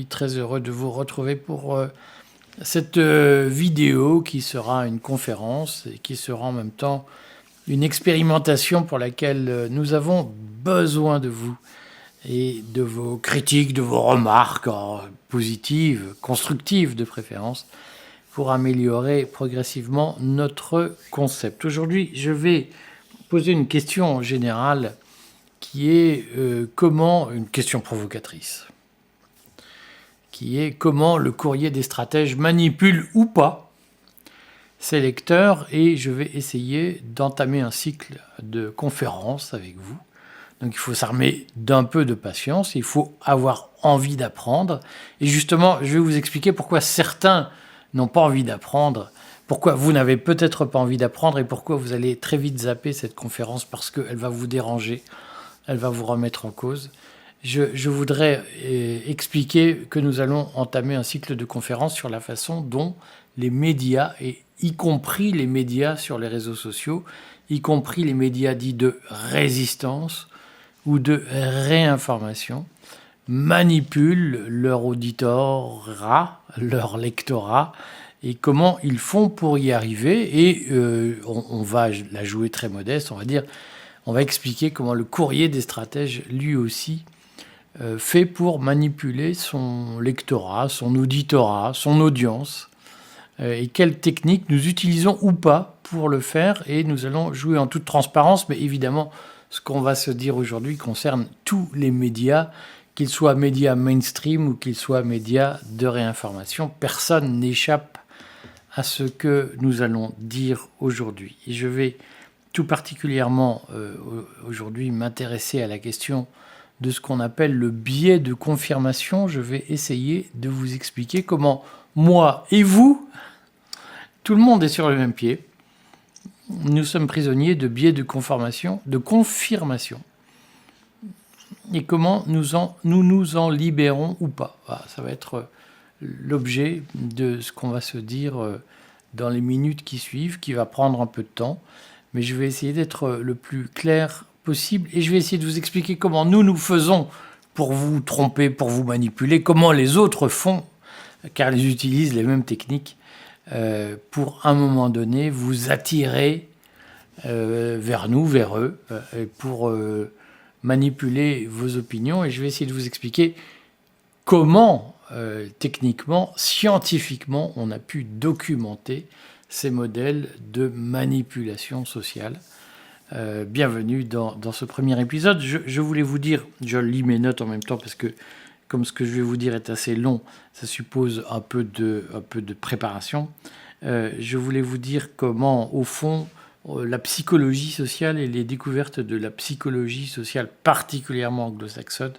très heureux de vous retrouver pour cette vidéo qui sera une conférence et qui sera en même temps une expérimentation pour laquelle nous avons besoin de vous et de vos critiques, de vos remarques positives, constructives de préférence, pour améliorer progressivement notre concept. Aujourd'hui, je vais poser une question générale qui est une question provocatrice, qui est comment le courrier des stratèges manipule ou pas ses lecteurs, et je vais essayer d'entamer un cycle de conférences avec vous. Donc il faut s'armer d'un peu de patience, il faut avoir envie d'apprendre, et justement je vais vous expliquer pourquoi certains n'ont pas envie d'apprendre, pourquoi vous n'avez peut-être pas envie d'apprendre, et pourquoi vous allez très vite zapper cette conférence parce qu'elle va vous déranger, elle va vous remettre en cause. Je voudrais expliquer que nous allons entamer un cycle de conférences sur la façon dont les médias, et y compris les médias sur les réseaux sociaux, y compris les médias dits de résistance ou de réinformation, manipulent leur auditorat, leur lectorat, et comment ils font pour y arriver. Et on va la jouer très modeste, on va expliquer comment le courrier des stratèges, lui aussi, fait pour manipuler son lectorat, son auditorat, son audience, et quelles techniques nous utilisons ou pas pour le faire. Et nous allons jouer en toute transparence, mais évidemment, ce qu'on va se dire aujourd'hui concerne tous les médias, qu'ils soient médias mainstream ou qu'ils soient médias de réinformation. Personne n'échappe à ce que nous allons dire aujourd'hui. Et je vais tout particulièrement aujourd'hui m'intéresser à la question de ce qu'on appelle le biais de confirmation. Je vais essayer de vous expliquer comment moi et vous, tout le monde est sur le même pied. Nous sommes prisonniers de biais de confirmation, et comment nous nous en libérons ou pas. Voilà, ça va être l'objet de ce qu'on va se dire dans les minutes qui suivent, qui va prendre un peu de temps, mais je vais essayer d'être le plus clair possible, et je vais essayer de vous expliquer comment nous faisons pour vous tromper, pour vous manipuler, comment les autres font, car ils utilisent les mêmes techniques, pour à un moment donné vous attirer vers nous, vers eux, pour manipuler vos opinions. Et je vais essayer de vous expliquer comment, techniquement, scientifiquement, on a pu documenter ces modèles de manipulation sociale. Bienvenue dans ce premier épisode. Je voulais vous dire, je lis mes notes en même temps parce que comme ce que je vais vous dire est assez long, ça suppose un peu de préparation. Je voulais vous dire comment, au fond, la psychologie sociale et les découvertes de la psychologie sociale, particulièrement anglo-saxonne,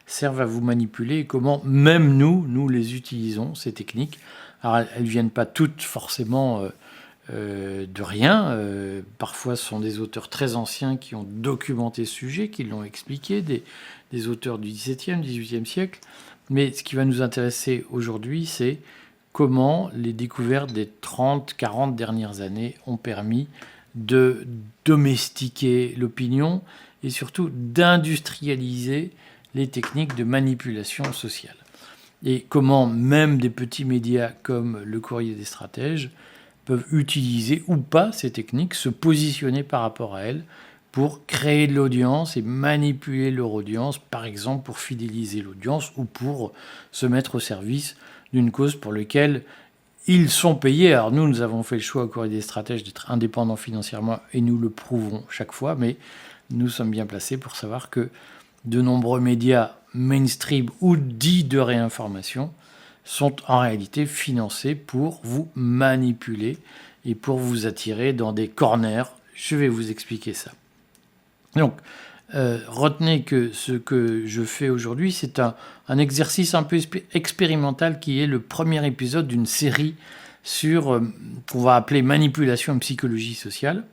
servent à vous manipuler, et comment même nous les utilisons, ces techniques. Alors, elles ne viennent pas toutes forcément de rien. Parfois, ce sont des auteurs très anciens qui ont documenté ce sujet, qui l'ont expliqué, des auteurs du XVIIe, XVIIIe siècle. Mais ce qui va nous intéresser aujourd'hui, c'est comment les découvertes des 30, 40 dernières années ont permis de domestiquer l'opinion et surtout d'industrialiser les techniques de manipulation sociale. Et comment même des petits médias comme le Courrier des stratèges peuvent utiliser ou pas ces techniques, se positionner par rapport à elles pour créer de l'audience et manipuler leur audience, par exemple pour fidéliser l'audience ou pour se mettre au service d'une cause pour laquelle ils sont payés. Alors nous avons fait le choix au Courrier des stratèges d'être indépendants financièrement, et nous le prouvons chaque fois, mais nous sommes bien placés pour savoir que de nombreux médias mainstream ou dits de réinformation sont en réalité financés pour vous manipuler et pour vous attirer dans des corners. Je vais vous expliquer ça. Donc, retenez que ce que je fais aujourd'hui, c'est un exercice un peu expérimental qui est le premier épisode d'une série sur, qu'on va appeler manipulation et psychologie sociale,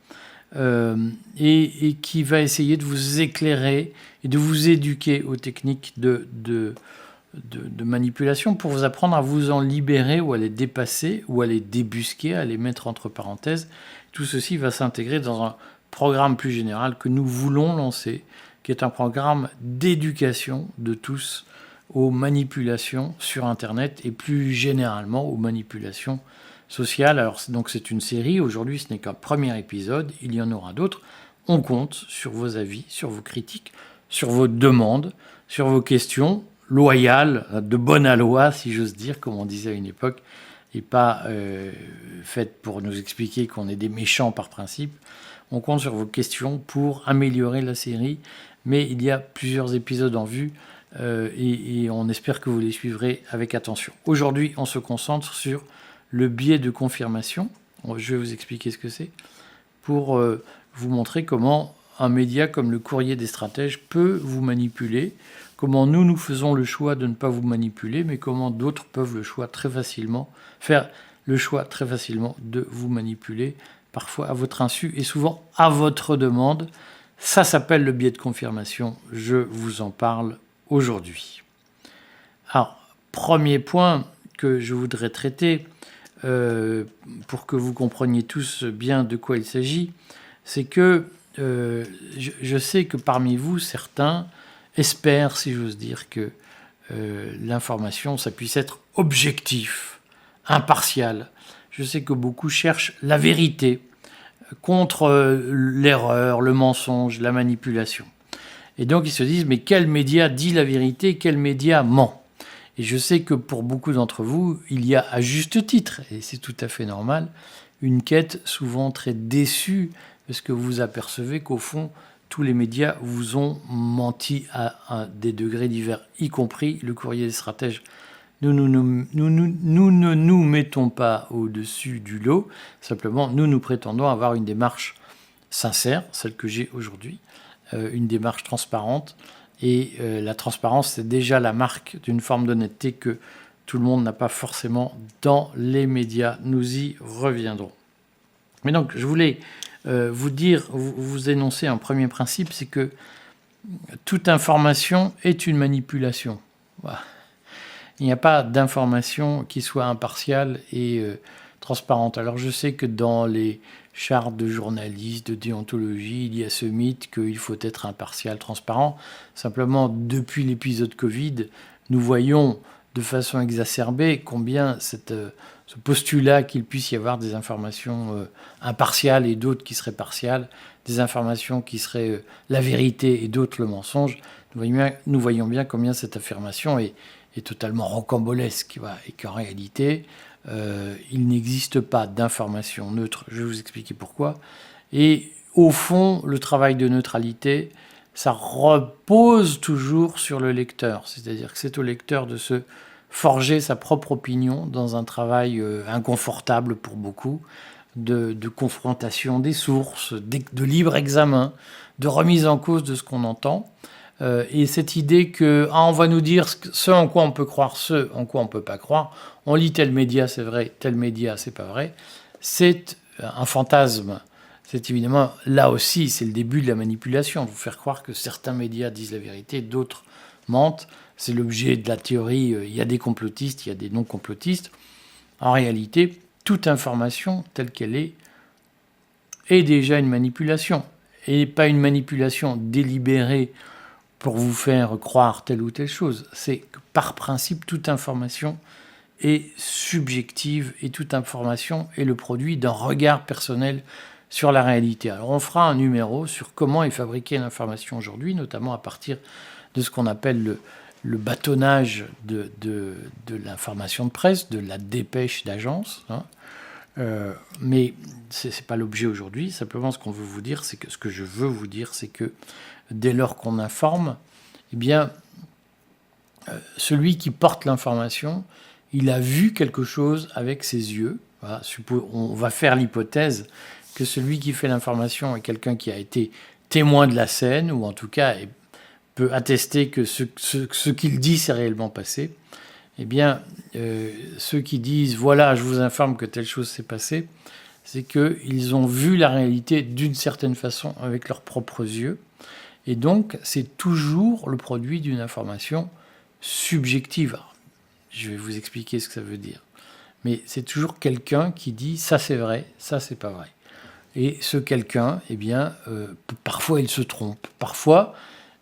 et qui va essayer de vous éclairer et de vous éduquer aux techniques de manipulation pour vous apprendre à vous en libérer ou à les dépasser ou à les débusquer, à les mettre entre parenthèses. Tout ceci va s'intégrer dans un programme plus général que nous voulons lancer, qui est un programme d'éducation de tous aux manipulations sur Internet et plus généralement aux manipulations sociales. Alors donc c'est une série, aujourd'hui ce n'est qu'un premier épisode, il y en aura d'autres. On compte sur vos avis, sur vos critiques, sur vos demandes, sur vos questions loyales, de bonne aloi si j'ose dire, comme on disait à une époque, et pas faites pour nous expliquer qu'on est des méchants par principe. On compte sur vos questions pour améliorer la série, mais il y a plusieurs épisodes en vue et on espère que vous les suivrez avec attention. Aujourd'hui, on se concentre sur le biais de confirmation. Je vais vous expliquer ce que c'est pour vous montrer comment un média comme le Courrier des Stratèges peut vous manipuler, comment nous faisons le choix de ne pas vous manipuler, mais comment d'autres peuvent faire le choix très facilement de vous manipuler, parfois à votre insu et souvent à votre demande. Ça s'appelle le biais de confirmation. Je vous en parle aujourd'hui. Alors, premier point que je voudrais traiter, pour que vous compreniez tous bien de quoi il s'agit, c'est que je sais que parmi vous, certains espèrent, si j'ose dire, que l'information, ça puisse être objectif, impartial. Je sais que beaucoup cherchent la vérité contre l'erreur, le mensonge, la manipulation. Et donc ils se disent, mais quel média dit la vérité, quel média ment ? Et je sais que pour beaucoup d'entre vous, il y a à juste titre, et c'est tout à fait normal, une quête souvent très déçue, parce que vous apercevez qu'au fond, tous les médias vous ont menti à des degrés divers, y compris le Courrier des Stratèges. Nous ne nous mettons pas au-dessus du lot, simplement nous prétendons avoir une démarche sincère, celle que j'ai aujourd'hui, une démarche transparente, et la transparence c'est déjà la marque d'une forme d'honnêteté que tout le monde n'a pas forcément dans les médias. Nous y reviendrons. Mais donc je voulais vous énoncer un premier principe, c'est que toute information est une manipulation. Voilà. Il n'y a pas d'information qui soit impartiale et transparente. Alors je sais que dans les chartes de journalistes, de déontologie, il y a ce mythe qu'il faut être impartial, transparent. Simplement, depuis l'épisode Covid, nous voyons de façon exacerbée combien ce postulat qu'il puisse y avoir des informations impartiales et d'autres qui seraient partiales, des informations qui seraient la vérité et d'autres le mensonge, nous voyons bien combien cette affirmation est totalement rocambolesque, et qu'en réalité, il n'existe pas d'information neutre. Je vais vous expliquer pourquoi. Et au fond, le travail de neutralité, ça repose toujours sur le lecteur. C'est-à-dire que c'est au lecteur de se forger sa propre opinion dans un travail inconfortable pour beaucoup, de confrontation des sources, de libre examen, de remise en cause de ce qu'on entend. Et cette idée que on va nous dire ce en quoi on peut croire, ce en quoi on ne peut pas croire, on lit tel média c'est vrai, tel média c'est pas vrai, c'est un fantasme. C'est évidemment, là aussi, c'est le début de la manipulation, vous faire croire que certains médias disent la vérité, d'autres mentent. C'est l'objet de la théorie, il y a des complotistes, il y a des non-complotistes. En réalité, toute information telle qu'elle est déjà une manipulation. Et pas une manipulation délibérée pour vous faire croire telle ou telle chose. C'est que par principe, toute information est subjective et toute information est le produit d'un regard personnel sur la réalité. Alors on fera un numéro sur comment est fabriquée l'information aujourd'hui, notamment à partir de ce qu'on appelle le bâtonnage de l'information de presse, de la dépêche d'agence. Mais ce n'est pas l'objet aujourd'hui. Simplement, ce que je veux vous dire, c'est que dès lors qu'on informe, eh bien, celui qui porte l'information, il a vu quelque chose avec ses yeux. Voilà, on va faire l'hypothèse que celui qui fait l'information est quelqu'un qui a été témoin de la scène, ou en tout cas peut attester que ce qu'il dit s'est réellement passé. Eh bien, ceux qui disent « voilà, je vous informe que telle chose s'est passée », c'est qu'ils ont vu la réalité d'une certaine façon avec leurs propres yeux. Et donc, c'est toujours le produit d'une information subjective. Alors, je vais vous expliquer ce que ça veut dire. Mais c'est toujours quelqu'un qui dit « ça c'est vrai, ça c'est pas vrai ». Et ce quelqu'un, eh bien, parfois il se trompe. Parfois,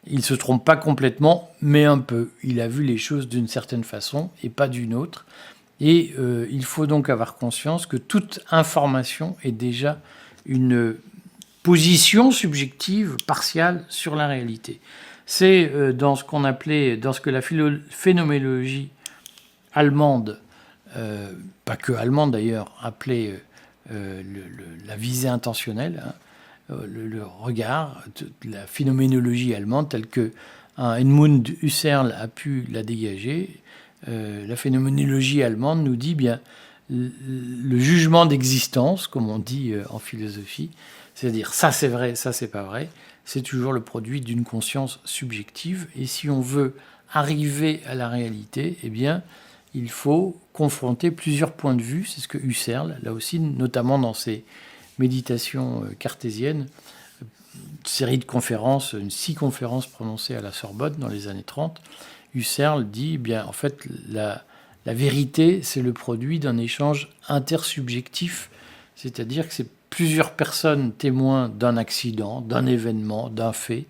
il ne se trompe pas complètement, mais un peu. Il a vu les choses d'une certaine façon et pas d'une autre. Et il faut donc avoir conscience que toute information est déjà une position subjective partiale sur la réalité. C'est dans ce qu'on appelait, dans ce que la phénoménologie allemande, pas que allemande d'ailleurs, appelait la visée intentionnelle, hein, le regard, la phénoménologie allemande telle que Edmund Husserl a pu la dégager. La phénoménologie allemande nous dit bien le jugement d'existence, comme on dit en philosophie, c'est-à-dire ça c'est vrai, ça c'est pas vrai, c'est toujours le produit d'une conscience subjective. Et si on veut arriver à la réalité, eh bien, il faut confronter plusieurs points de vue. C'est ce que Husserl, là aussi, notamment dans ses méditations cartésiennes, une série de conférences, 6 conférences prononcées à la Sorbonne dans les années 30, Husserl dit, eh bien, en fait, la vérité, c'est le produit d'un échange intersubjectif, c'est-à-dire que c'est plusieurs personnes témoins d'un accident, d'un événement, d'un fait,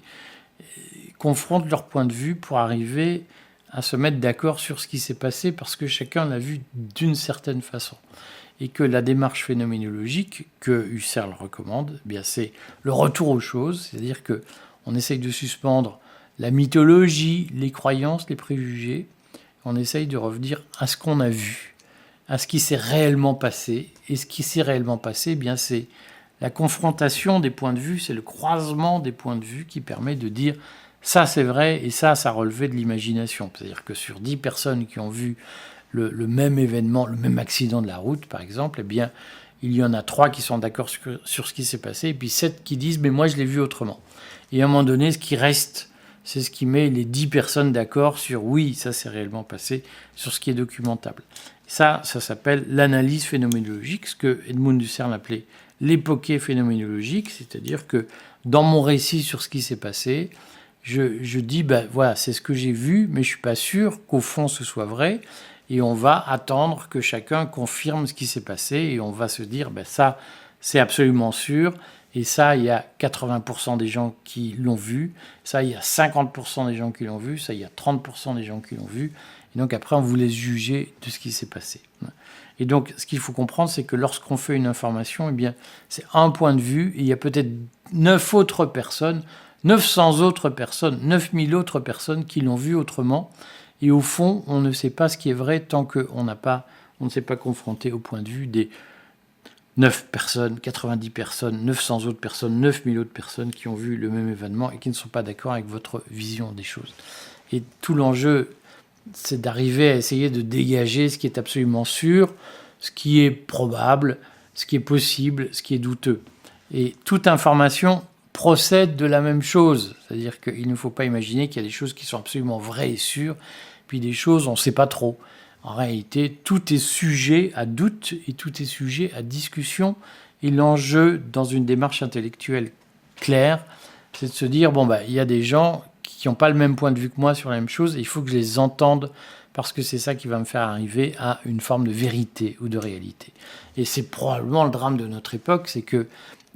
confrontent leur point de vue pour arriver à se mettre d'accord sur ce qui s'est passé parce que chacun l'a vu d'une certaine façon. Et que la démarche phénoménologique que Husserl recommande, eh bien, c'est le retour aux choses, c'est-à-dire qu'on essaye de suspendre la mythologie, les croyances, les préjugés, on essaye de revenir à ce qu'on a vu, à ce qui s'est réellement passé. Et ce qui s'est réellement passé, eh bien, c'est la confrontation des points de vue, c'est le croisement des points de vue qui permet de dire ça c'est vrai et ça relevé de l'imagination. C'est-à-dire que sur 10 personnes qui ont vu le même événement, le même accident de la route par exemple, eh bien, il y en a 3 qui sont d'accord sur ce qui s'est passé et puis 7 qui disent mais moi je l'ai vu autrement. Et à un moment donné, ce qui reste, c'est ce qui met les 10 personnes d'accord sur oui, ça s'est réellement passé, sur ce qui est documentable. Ça s'appelle l'analyse phénoménologique, ce que Edmund Husserl appelait l'époquée phénoménologique, c'est-à-dire que dans mon récit sur ce qui s'est passé, je dis, ben voilà, c'est ce que j'ai vu, mais je ne suis pas sûr qu'au fond ce soit vrai, et on va attendre que chacun confirme ce qui s'est passé, et on va se dire, ben ça, c'est absolument sûr, et ça, il y a 80% des gens qui l'ont vu, ça, il y a 50% des gens qui l'ont vu, ça, il y a 30% des gens qui l'ont vu, et donc après, on vous laisse juger de ce qui s'est passé. Et donc, ce qu'il faut comprendre, c'est que lorsqu'on fait une information, eh bien, c'est un point de vue, et il y a peut-être 9 autres personnes, 900 autres personnes, 9000 autres personnes qui l'ont vu autrement, et au fond, on ne sait pas ce qui est vrai tant qu'on ne s'est pas confronté au point de vue des 9 personnes, 90 personnes, 900 autres personnes, 9000 autres personnes qui ont vu le même événement et qui ne sont pas d'accord avec votre vision des choses. Et tout l'enjeu, c'est d'arriver à essayer de dégager ce qui est absolument sûr, ce qui est probable, ce qui est possible, ce qui est douteux. Et toute information procède de la même chose. C'est-à-dire qu'il ne faut pas imaginer qu'il y a des choses qui sont absolument vraies et sûres, puis des choses on ne sait pas trop. En réalité, tout est sujet à doute et tout est sujet à discussion. Et l'enjeu, dans une démarche intellectuelle claire, c'est de se dire, bon, bah, il y a des gens qui n'ont pas le même point de vue que moi sur la même chose, et il faut que je les entende, parce que c'est ça qui va me faire arriver à une forme de vérité ou de réalité. Et c'est probablement le drame de notre époque, c'est que,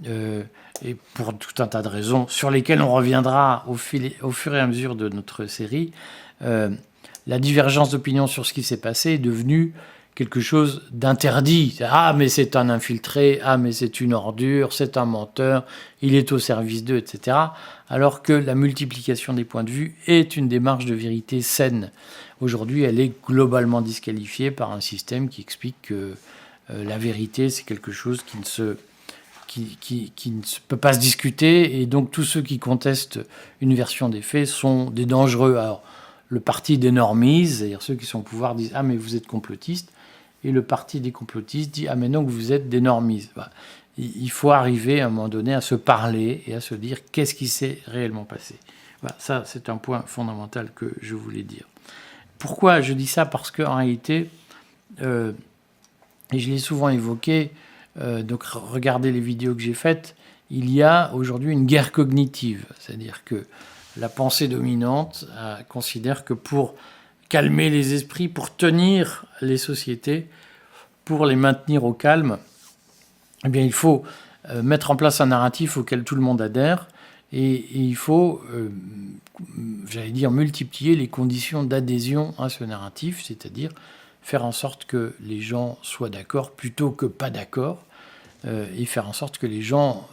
et pour tout un tas de raisons, sur lesquelles on reviendra au fur et à mesure de notre série, la divergence d'opinion sur ce qui s'est passé est devenue quelque chose d'interdit. Ah, mais c'est un infiltré, ah, mais c'est une ordure, c'est un menteur, il est au service d'eux, etc. Alors que la multiplication des points de vue est une démarche de vérité saine. Aujourd'hui, elle est globalement disqualifiée par un système qui explique que la vérité, c'est quelque chose qui ne peut pas se discuter, et donc tous ceux qui contestent une version des faits sont des dangereux. Alors, le parti des normies, c'est-à-dire ceux qui sont au pouvoir, disent « Ah, mais vous êtes complotistes », et le parti des complotistes dit « Ah, mais non, vous êtes des normies ». Voilà. Il faut arriver à un moment donné à se parler et à se dire qu'est-ce qui s'est réellement passé. Voilà, ça, c'est un point fondamental que je voulais dire. Pourquoi je dis ça? Parce qu'en réalité, et je l'ai souvent évoqué, donc regardez les vidéos que j'ai faites, il y a aujourd'hui une guerre cognitive, c'est-à-dire que la pensée dominante considère que pour calmer les esprits, pour tenir les sociétés, pour les maintenir au calme, eh bien, il faut mettre en place un narratif auquel tout le monde adhère, Et il faut, j'allais dire, multiplier les conditions d'adhésion à ce narratif, c'est-à-dire faire en sorte que les gens soient d'accord plutôt que pas d'accord, et faire en sorte que les gens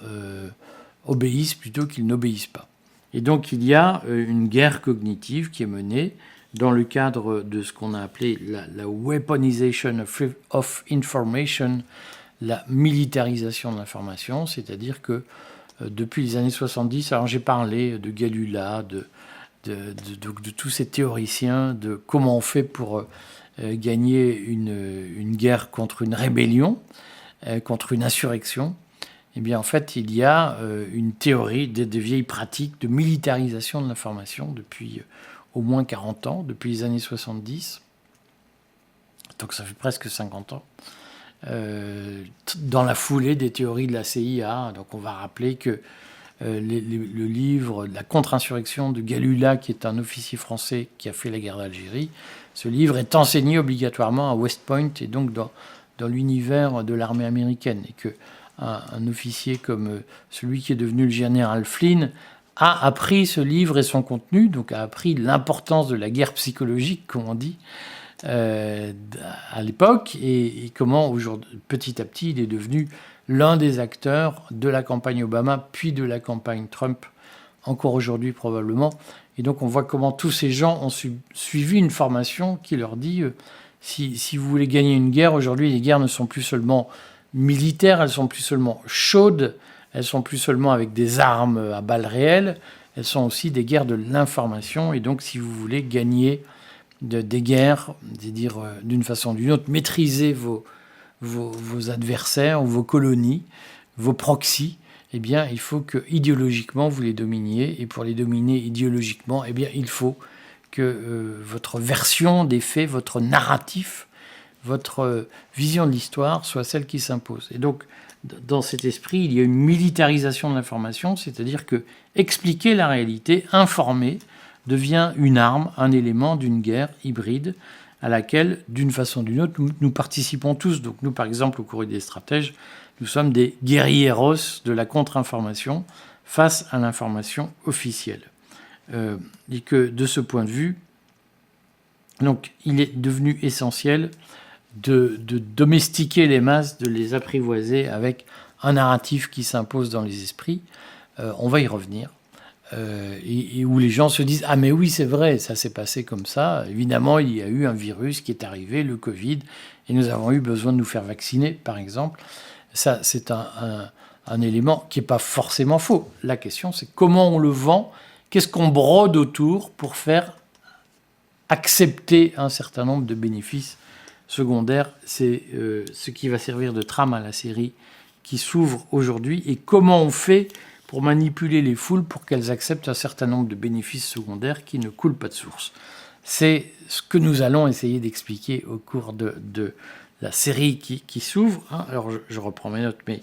obéissent plutôt qu'ils n'obéissent pas. Et donc il y a une guerre cognitive qui est menée dans le cadre de ce qu'on a appelé la weaponization of information, la militarisation de l'information, c'est-à-dire que depuis les années 70, alors j'ai parlé de Galula, de tous ces théoriciens, de comment on fait pour gagner une guerre contre une rébellion, contre une insurrection. Eh bien, en fait, il y a une théorie des vieilles pratiques de militarisation de l'information depuis au moins 40 ans, depuis les années 70. Donc ça fait presque 50 ans. Dans la foulée des théories de la CIA, donc on va rappeler que le livre La contre-insurrection de Galula, qui est un officier français qui a fait la guerre d'Algérie, ce livre est enseigné obligatoirement à West Point et donc dans l'univers de l'armée américaine. Et que un officier comme celui qui est devenu le général Flynn a appris ce livre et son contenu, donc a appris l'importance de la guerre psychologique, comme on dit, à l'époque, et comment aujourd'hui, petit à petit, il est devenu l'un des acteurs de la campagne Obama, puis de la campagne Trump, encore aujourd'hui probablement. Et donc on voit comment tous ces gens ont suivi une formation qui leur dit si vous voulez gagner une guerre, aujourd'hui les guerres ne sont plus seulement militaires, elles sont plus seulement chaudes, elles sont plus seulement avec des armes à balles réelles, elles sont aussi des guerres de l'information. Et donc si vous voulez gagner des guerres, c'est-à-dire d'une façon ou d'une autre, maîtriser vos adversaires ou vos colonies, vos proxys, eh bien, il faut que idéologiquement vous les dominiez. Et pour les dominer idéologiquement, eh bien, il faut que votre version des faits, votre narratif, votre vision de l'histoire soit celle qui s'impose. Et donc, dans cet esprit, il y a une militarisation de l'information, c'est-à-dire que expliquer la réalité, informer, devient une arme, un élément d'une guerre hybride à laquelle, d'une façon ou d'une autre, nous participons tous. Donc nous, par exemple, au Courrier des Stratèges, nous sommes des guerrieros de la contre-information face à l'information officielle. Et que, de ce point de vue, donc, il est devenu essentiel de domestiquer les masses, de les apprivoiser avec un narratif qui s'impose dans les esprits. On va y revenir. Et où les gens se disent « Ah mais oui, c'est vrai, ça s'est passé comme ça. Évidemment, il y a eu un virus qui est arrivé, le Covid, et nous avons eu besoin de nous faire vacciner, par exemple. » Ça, c'est un élément qui n'est pas forcément faux. La question, c'est comment on le vend, qu'est-ce qu'on brode autour pour faire accepter un certain nombre de bénéfices secondaires. C'est ce qui va servir de trame à la série qui s'ouvre aujourd'hui. Et comment on fait pour manipuler les foules pour qu'elles acceptent un certain nombre de bénéfices secondaires qui ne coulent pas de source. C'est ce que nous allons essayer d'expliquer au cours de la série qui s'ouvre. Alors je reprends mes notes, mais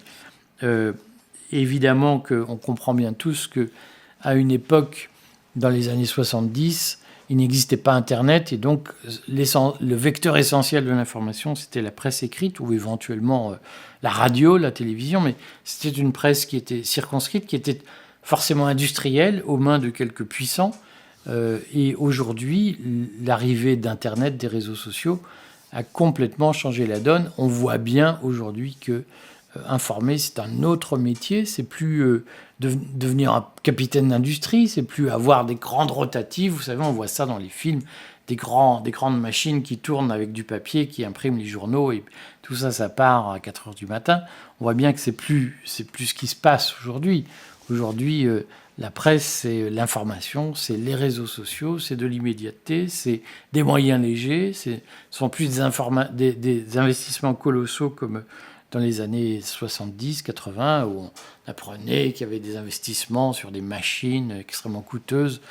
évidemment qu'on comprend bien tous qu'à une époque, dans les années 70, il n'existait pas Internet, et donc le vecteur essentiel de l'information, c'était la presse écrite, ou éventuellement la radio, la télévision, mais c'était une presse qui était circonscrite, qui était forcément industrielle, aux mains de quelques puissants. Et aujourd'hui, l'arrivée d'Internet, des réseaux sociaux, a complètement changé la donne. On voit bien aujourd'hui que informer, c'est un autre métier. C'est plus devenir un capitaine d'industrie, c'est plus avoir des grandes rotatives. Vous savez, on voit ça dans les films, des grandes machines qui tournent avec du papier, qui impriment les journaux, et tout ça, ça part à 4 heures du matin. On voit bien que c'est plus ce qui se passe aujourd'hui. Aujourd'hui, la presse, c'est l'information, c'est les réseaux sociaux, c'est de l'immédiateté, c'est des moyens légers, ce sont plus des investissements colossaux comme dans les années 70, 80, où on apprenait qu'il y avait des investissements sur des machines extrêmement coûteuses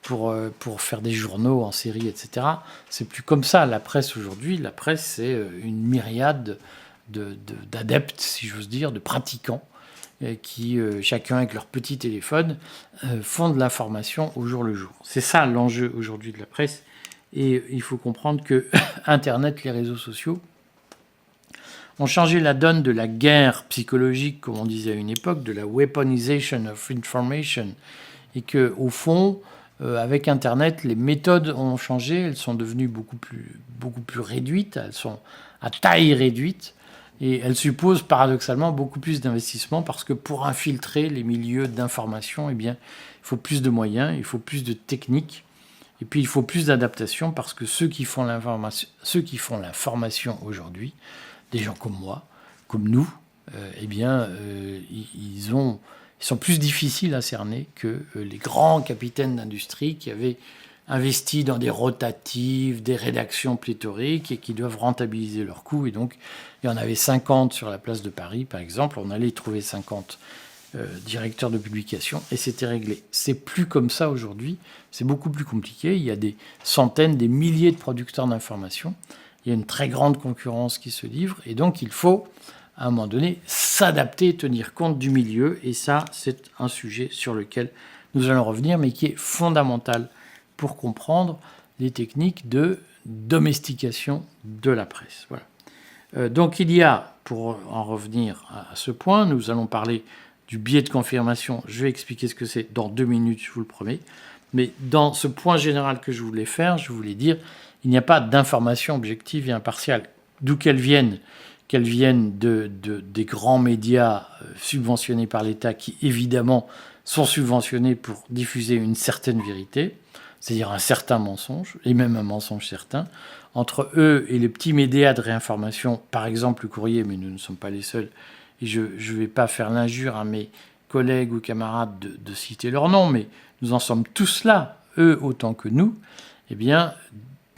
pour faire des journaux en série, etc. C'est plus comme ça. La presse aujourd'hui, la presse, c'est une myriade d'adeptes, si j'ose dire, de pratiquants, qui, chacun avec leur petit téléphone, font de l'information au jour le jour. C'est ça l'enjeu aujourd'hui de la presse. Et il faut comprendre que Internet, les réseaux sociaux, ont changé la donne de la guerre psychologique, comme on disait à une époque, de la weaponization of information, et que au fond, avec Internet, les méthodes ont changé, elles sont devenues beaucoup plus réduites, elles sont à taille réduite, et elles supposent paradoxalement beaucoup plus d'investissement, parce que pour infiltrer les milieux d'information, eh bien, il faut plus de moyens, il faut plus de techniques, et puis il faut plus d'adaptation, parce que ceux qui font l'information aujourd'hui, des gens comme moi, comme nous, eh bien, ils sont plus difficiles à cerner que les grands capitaines d'industrie qui avaient investi dans des rotatives, des rédactions pléthoriques et qui doivent rentabiliser leurs coûts. Et donc, il y en avait 50 sur la place de Paris, par exemple. On allait y trouver 50 directeurs de publication et c'était réglé. C'est plus comme ça aujourd'hui. C'est beaucoup plus compliqué. Il y a des centaines, des milliers de producteurs d'information. Il y a une très grande concurrence qui se livre. Et donc, il faut, à un moment donné, s'adapter, tenir compte du milieu. Et ça, c'est un sujet sur lequel nous allons revenir, mais qui est fondamental pour comprendre les techniques de domestication de la presse. Voilà. Donc il y a, pour en revenir à ce point, nous allons parler du biais de confirmation. Je vais expliquer ce que c'est dans 2 minutes, je vous le promets. Mais dans ce point général que je voulais faire, je voulais dire, il n'y a pas d'information objective et impartiale. D'où qu'elles viennent des grands médias subventionnés par l'État qui, évidemment, sont subventionnés pour diffuser une certaine vérité, c'est-à-dire un certain mensonge, et même un mensonge certain. Entre eux et les petits médias de réinformation, par exemple le Courrier, mais nous ne sommes pas les seuls, et je ne vais pas faire l'injure à mes collègues ou camarades de citer leur nom, mais nous en sommes tous là, eux autant que nous, eh bien,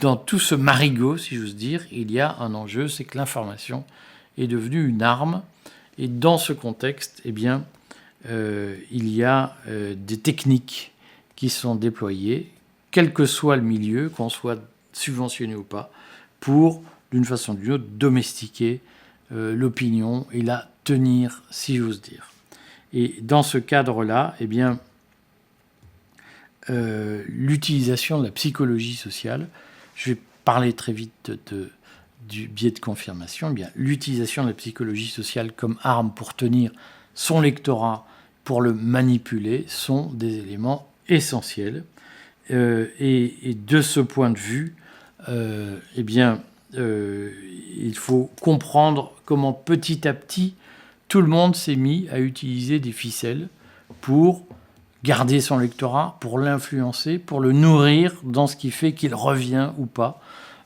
dans tout ce marigot, si j'ose dire, il y a un enjeu, c'est que l'information est devenue une arme, et dans ce contexte, eh bien, il y a des techniques qui sont déployées, quel que soit le milieu, qu'on soit subventionné ou pas, pour, d'une façon ou d'une autre, domestiquer l'opinion et la tenir, si j'ose dire. Et dans ce cadre-là, eh bien, l'utilisation de la psychologie sociale, je vais parler très vite du biais de confirmation, eh bien, l'utilisation de la psychologie sociale comme arme pour tenir son lectorat, pour le manipuler, sont des éléments essentiels. Et de ce point de vue, eh bien, il faut comprendre comment petit à petit tout le monde s'est mis à utiliser des ficelles pour garder son lectorat, pour l'influencer, pour le nourrir dans ce qui fait qu'il revient ou pas,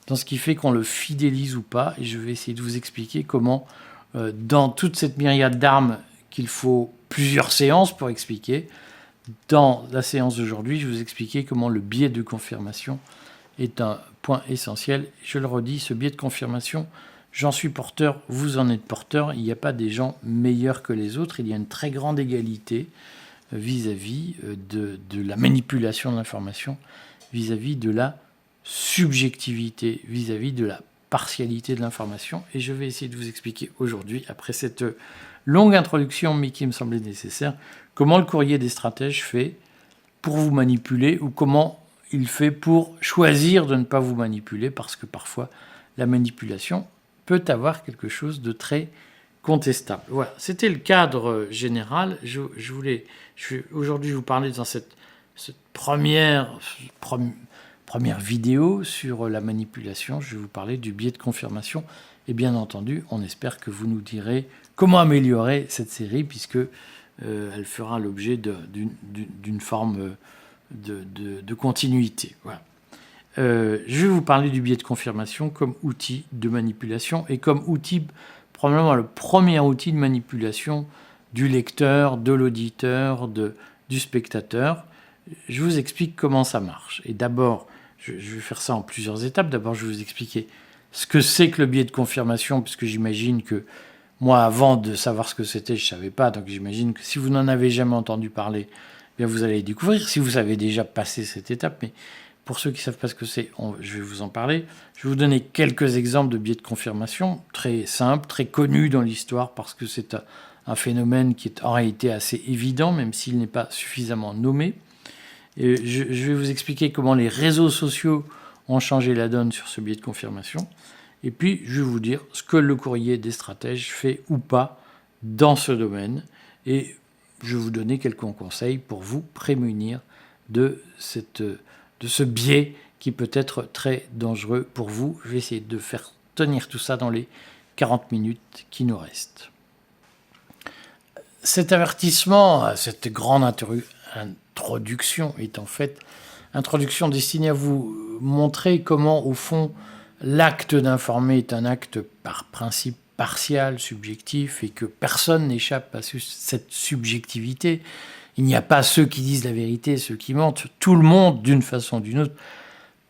dans ce qui fait qu'on le fidélise ou pas. Et je vais essayer de vous expliquer comment, dans toute cette myriade d'armes qu'il faut plusieurs séances pour expliquer, dans la séance d'aujourd'hui, je vais vous expliquer comment le biais de confirmation est un point essentiel. Je le redis, ce biais de confirmation, j'en suis porteur, vous en êtes porteur. Il n'y a pas des gens meilleurs que les autres. Il y a une très grande égalité vis-à-vis de la manipulation de l'information, vis-à-vis de la subjectivité, vis-à-vis de la partialité de l'information. Et je vais essayer de vous expliquer aujourd'hui, après cette longue introduction, mais qui me semblait nécessaire, comment le courrier des stratèges fait pour vous manipuler ou comment il fait pour choisir de ne pas vous manipuler, parce que parfois la manipulation peut avoir quelque chose de très contestable. Voilà, c'était le cadre général. Je vais aujourd'hui vous parler dans cette première vidéo sur la manipulation. Je vais vous parler du biais de confirmation. Et bien entendu, on espère que vous nous direz comment améliorer cette série, puisque elle fera l'objet d'une forme de continuité. Voilà. Je vais vous parler du biais de confirmation comme outil de manipulation et comme outil, probablement le premier outil de manipulation du lecteur, de l'auditeur, du spectateur. Je vous explique comment ça marche. Et d'abord, je vais faire ça en plusieurs étapes. D'abord, je vais vous expliquer ce que c'est que le biais de confirmation, puisque j'imagine que moi, avant de savoir ce que c'était, je ne savais pas. Donc j'imagine que si vous n'en avez jamais entendu parler, eh bien vous allez découvrir. Si vous avez déjà passé cette étape, mais pour ceux qui ne savent pas ce que c'est, je vais vous en parler. Je vais vous donner quelques exemples de biais de confirmation, très simples, très connus dans l'histoire, parce que c'est un phénomène qui est en réalité assez évident, même s'il n'est pas suffisamment nommé. Et je vais vous expliquer comment les réseaux sociaux ont changé la donne sur ce biais de confirmation. Et puis, je vais vous dire ce que le courrier des stratèges fait ou pas dans ce domaine. Et je vais vous donner quelques conseils pour vous prémunir de ce biais qui peut être très dangereux pour vous. Je vais essayer de faire tenir tout ça dans les 40 minutes qui nous restent. Cet avertissement, cette grande introduction est en fait introduction destinée à vous montrer comment, au fond, l'acte d'informer est un acte par principe partial, subjectif, et que personne n'échappe à cette subjectivité. Il n'y a pas ceux qui disent la vérité, ceux qui mentent. Tout le monde, d'une façon ou d'une autre,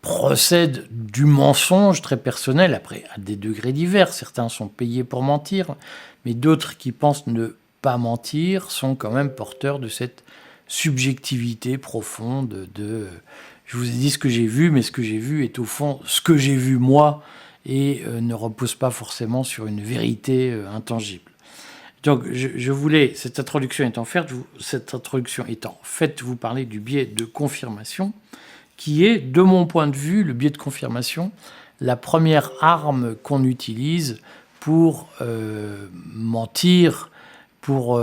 procède du mensonge très personnel, après à des degrés divers. Certains sont payés pour mentir, mais d'autres qui pensent ne pas mentir sont quand même porteurs de cette subjectivité profonde de je vous ai dit ce que j'ai vu, mais ce que j'ai vu est au fond ce que j'ai vu moi et ne repose pas forcément sur une vérité intangible. Donc je voulais, cette introduction étant faite, vous parler du biais de confirmation, qui est, de mon point de vue, le biais de confirmation, la première arme qu'on utilise pour mentir, pour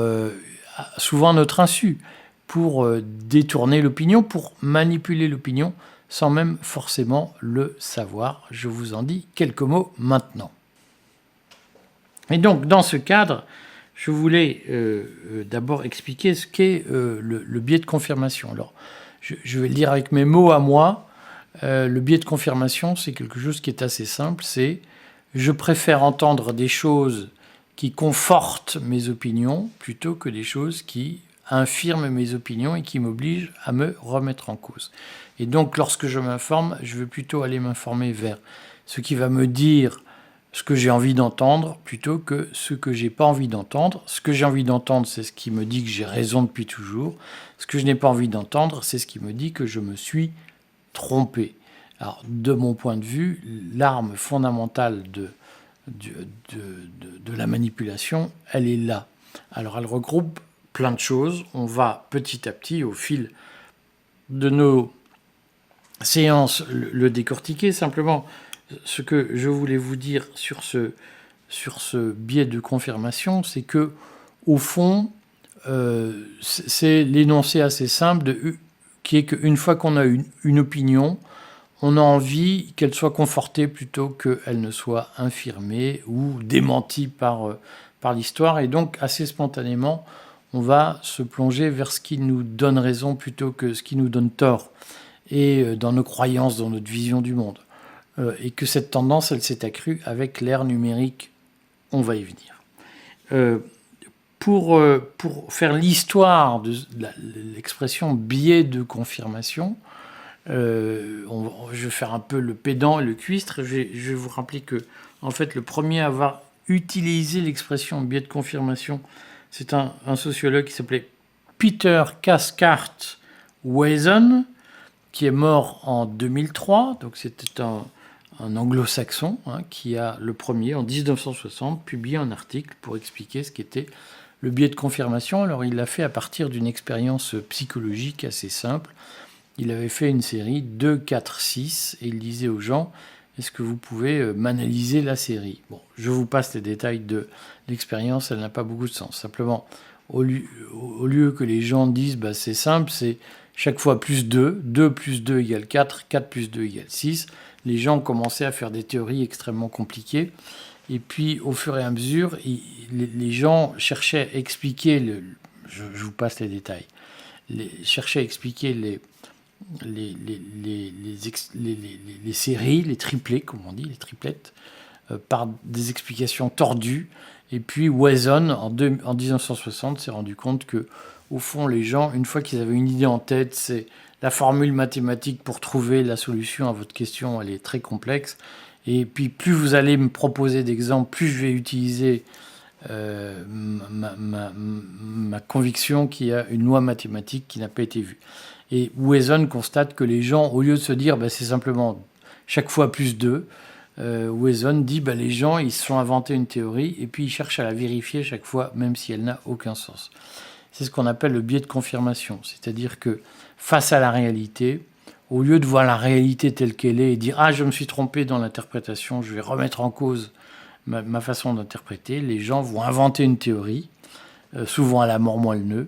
souvent à notre insu, pour détourner l'opinion, pour manipuler l'opinion, sans même forcément le savoir. Je vous en dis quelques mots maintenant. Et donc, dans ce cadre, je voulais d'abord expliquer ce qu'est le biais de confirmation. Alors, je vais le dire avec mes mots à moi. Le biais de confirmation, c'est quelque chose qui est assez simple. C'est je préfère entendre des choses qui confortent mes opinions plutôt que des choses qui infirment mes opinions et qui m'obligent à me remettre en cause. Et donc, lorsque je m'informe, je veux plutôt aller m'informer vers ce qui va me dire ce que j'ai envie d'entendre plutôt que ce que j'ai pas envie d'entendre. Ce que j'ai envie d'entendre, c'est ce qui me dit que j'ai raison depuis toujours. Ce que je n'ai pas envie d'entendre, c'est ce qui me dit que je me suis trompé. Alors, de mon point de vue, l'arme fondamentale de la manipulation, elle est là. Alors, elle regroupe plein de choses. On va petit à petit, au fil de nos séances, le décortiquer. Simplement, ce que je voulais vous dire sur ce biais de confirmation, c'est que, au fond, c'est l'énoncé assez simple qui est qu'une fois qu'on a une opinion, on a envie qu'elle soit confortée plutôt qu'elle ne soit infirmée ou démentie par l'histoire. Et donc, assez spontanément, on va se plonger vers ce qui nous donne raison plutôt que ce qui nous donne tort, et dans nos croyances, dans notre vision du monde. Et que cette tendance, elle s'est accrue avec l'ère numérique. On va y venir. Pour faire l'histoire de l'expression biais de confirmation, je vais faire un peu le pédant et le cuistre. Je vais vous rappeler que, en fait, le premier à avoir utilisé l'expression biais de confirmation, c'est un sociologue qui s'appelait Peter Cathcart-Walton, qui est mort en 2003. Donc c'était un anglo-saxon qui a le premier, en 1960, publié un article pour expliquer ce qu'était le biais de confirmation. Alors il l'a fait à partir d'une expérience psychologique assez simple. Il avait fait une série 2, 4, 6 et il disait aux gens « Est-ce que vous pouvez m'analyser la série ?» Bon, je vous passe les détails de l'expérience, elle n'a pas beaucoup de sens. Simplement, au lieu que les gens disent « c'est simple, c'est chaque fois plus 2, 2 plus 2 égale 4, 4 plus 2 égale 6 », les gens commençaient à faire des théories extrêmement compliquées. Et puis, au fur et à mesure, les gens cherchaient à expliquer, je vous passe les détails, cherchaient à expliquer les séries, les triplets, comme on dit, les triplettes, par des explications tordues. Et puis Walton, en 1960, s'est rendu compte que, au fond, les gens, une fois qu'ils avaient une idée en tête, c'est la formule mathématique pour trouver la solution à votre question, elle est très complexe. Et puis, plus vous allez me proposer d'exemples, plus je vais utiliser ma conviction qu'il y a une loi mathématique qui n'a pas été vue. Et Walton constate que les gens, au lieu de se dire c'est simplement chaque fois plus 2, Walton dit les gens ils se sont inventés une théorie et puis ils cherchent à la vérifier chaque fois, même si elle n'a aucun sens. C'est ce qu'on appelle le biais de confirmation, c'est-à-dire que face à la réalité, au lieu de voir la réalité telle qu'elle est et dire « Ah, je me suis trompé dans l'interprétation, je vais remettre en cause ma façon d'interpréter », les gens vont inventer une théorie, souvent à la mort moelle-neu,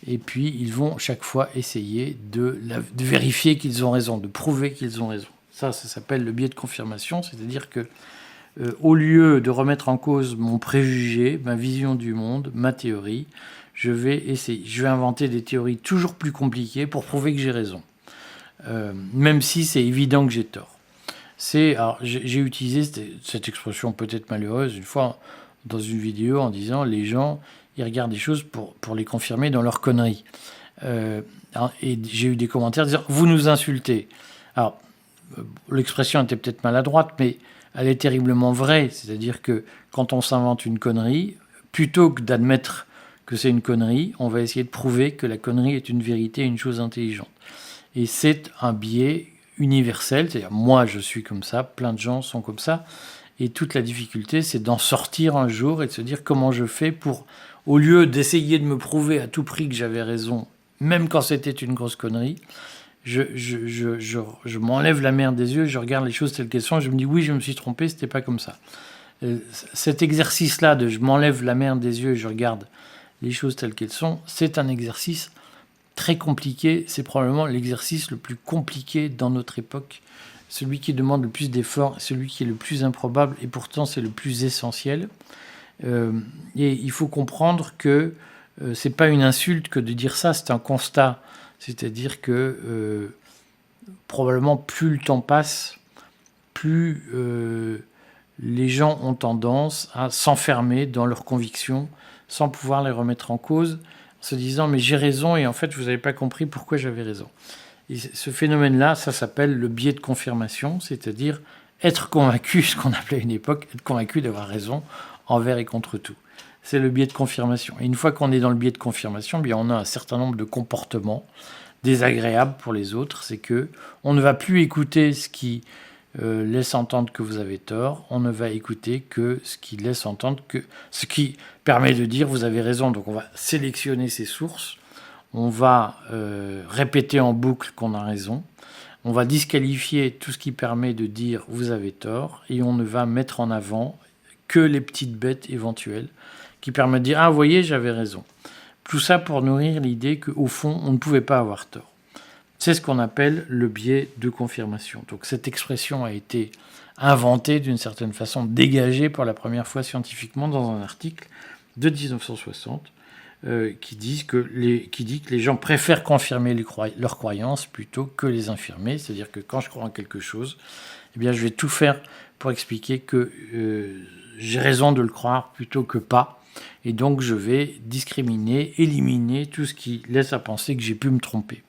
et puis ils vont chaque fois essayer de vérifier qu'ils ont raison, de prouver qu'ils ont raison. Ça s'appelle le biais de confirmation, c'est-à-dire que au lieu de remettre en cause mon préjugé, ma vision du monde, ma théorie, je vais inventer des théories toujours plus compliquées pour prouver que j'ai raison. Même si c'est évident que j'ai tort. Alors, j'ai utilisé cette expression peut-être malheureuse une fois dans une vidéo en disant les gens ils regardent des choses pour les confirmer dans leur connerie. Et j'ai eu des commentaires disant vous nous insultez. Alors l'expression était peut-être maladroite, mais elle est terriblement vraie. C'est-à-dire que quand on s'invente une connerie, plutôt que d'admettre que c'est une connerie, on va essayer de prouver que la connerie est une vérité, une chose intelligente. Et c'est un biais universel, c'est-à-dire moi je suis comme ça, plein de gens sont comme ça, et toute la difficulté c'est d'en sortir un jour et de se dire comment je fais pour, au lieu d'essayer de me prouver à tout prix que j'avais raison, même quand c'était une grosse connerie, je m'enlève la merde des yeux, je regarde les choses telles qu'elles sont, et je me dis oui je me suis trompé, c'était pas comme ça. Cet exercice-là de je m'enlève la merde des yeux et je regarde les choses telles qu'elles sont, c'est un exercice très compliqué, c'est probablement l'exercice le plus compliqué dans notre époque, celui qui demande le plus d'efforts, celui qui est le plus improbable, et pourtant c'est le plus essentiel. Et il faut comprendre que c'est pas une insulte que de dire ça, c'est un constat. C'est-à-dire que probablement plus le temps passe, plus les gens ont tendance à s'enfermer dans leurs convictions sans pouvoir les remettre en cause, se disant mais j'ai raison et en fait vous n'avez pas compris pourquoi j'avais raison. Et ce phénomène-là, ça s'appelle le biais de confirmation, c'est-à-dire être convaincu, ce qu'on appelait à une époque, être convaincu d'avoir raison envers et contre tout. C'est le biais de confirmation. Et une fois qu'on est dans le biais de confirmation, bien on a un certain nombre de comportements désagréables pour les autres. C'est que on ne va plus écouter ce qui laisse entendre que vous avez tort, on ne va écouter que ce qui laisse entendre que ce qui permet de dire vous avez raison. Donc on va sélectionner ses sources, on va répéter en boucle qu'on a raison, on va disqualifier tout ce qui permet de dire vous avez tort et on ne va mettre en avant que les petites bêtes éventuelles qui permettent de dire ah vous voyez j'avais raison. Tout ça pour nourrir l'idée qu'au fond on ne pouvait pas avoir tort. C'est ce qu'on appelle le biais de confirmation. Donc cette expression a été inventée d'une certaine façon, dégagée pour la première fois scientifiquement dans un article de 1960 qui dit que les gens préfèrent confirmer leurs croyances plutôt que les infirmer. C'est-à-dire que quand je crois en quelque chose, eh bien, je vais tout faire pour expliquer que j'ai raison de le croire plutôt que pas. Et donc je vais discriminer, éliminer tout ce qui laisse à penser que j'ai pu me tromper.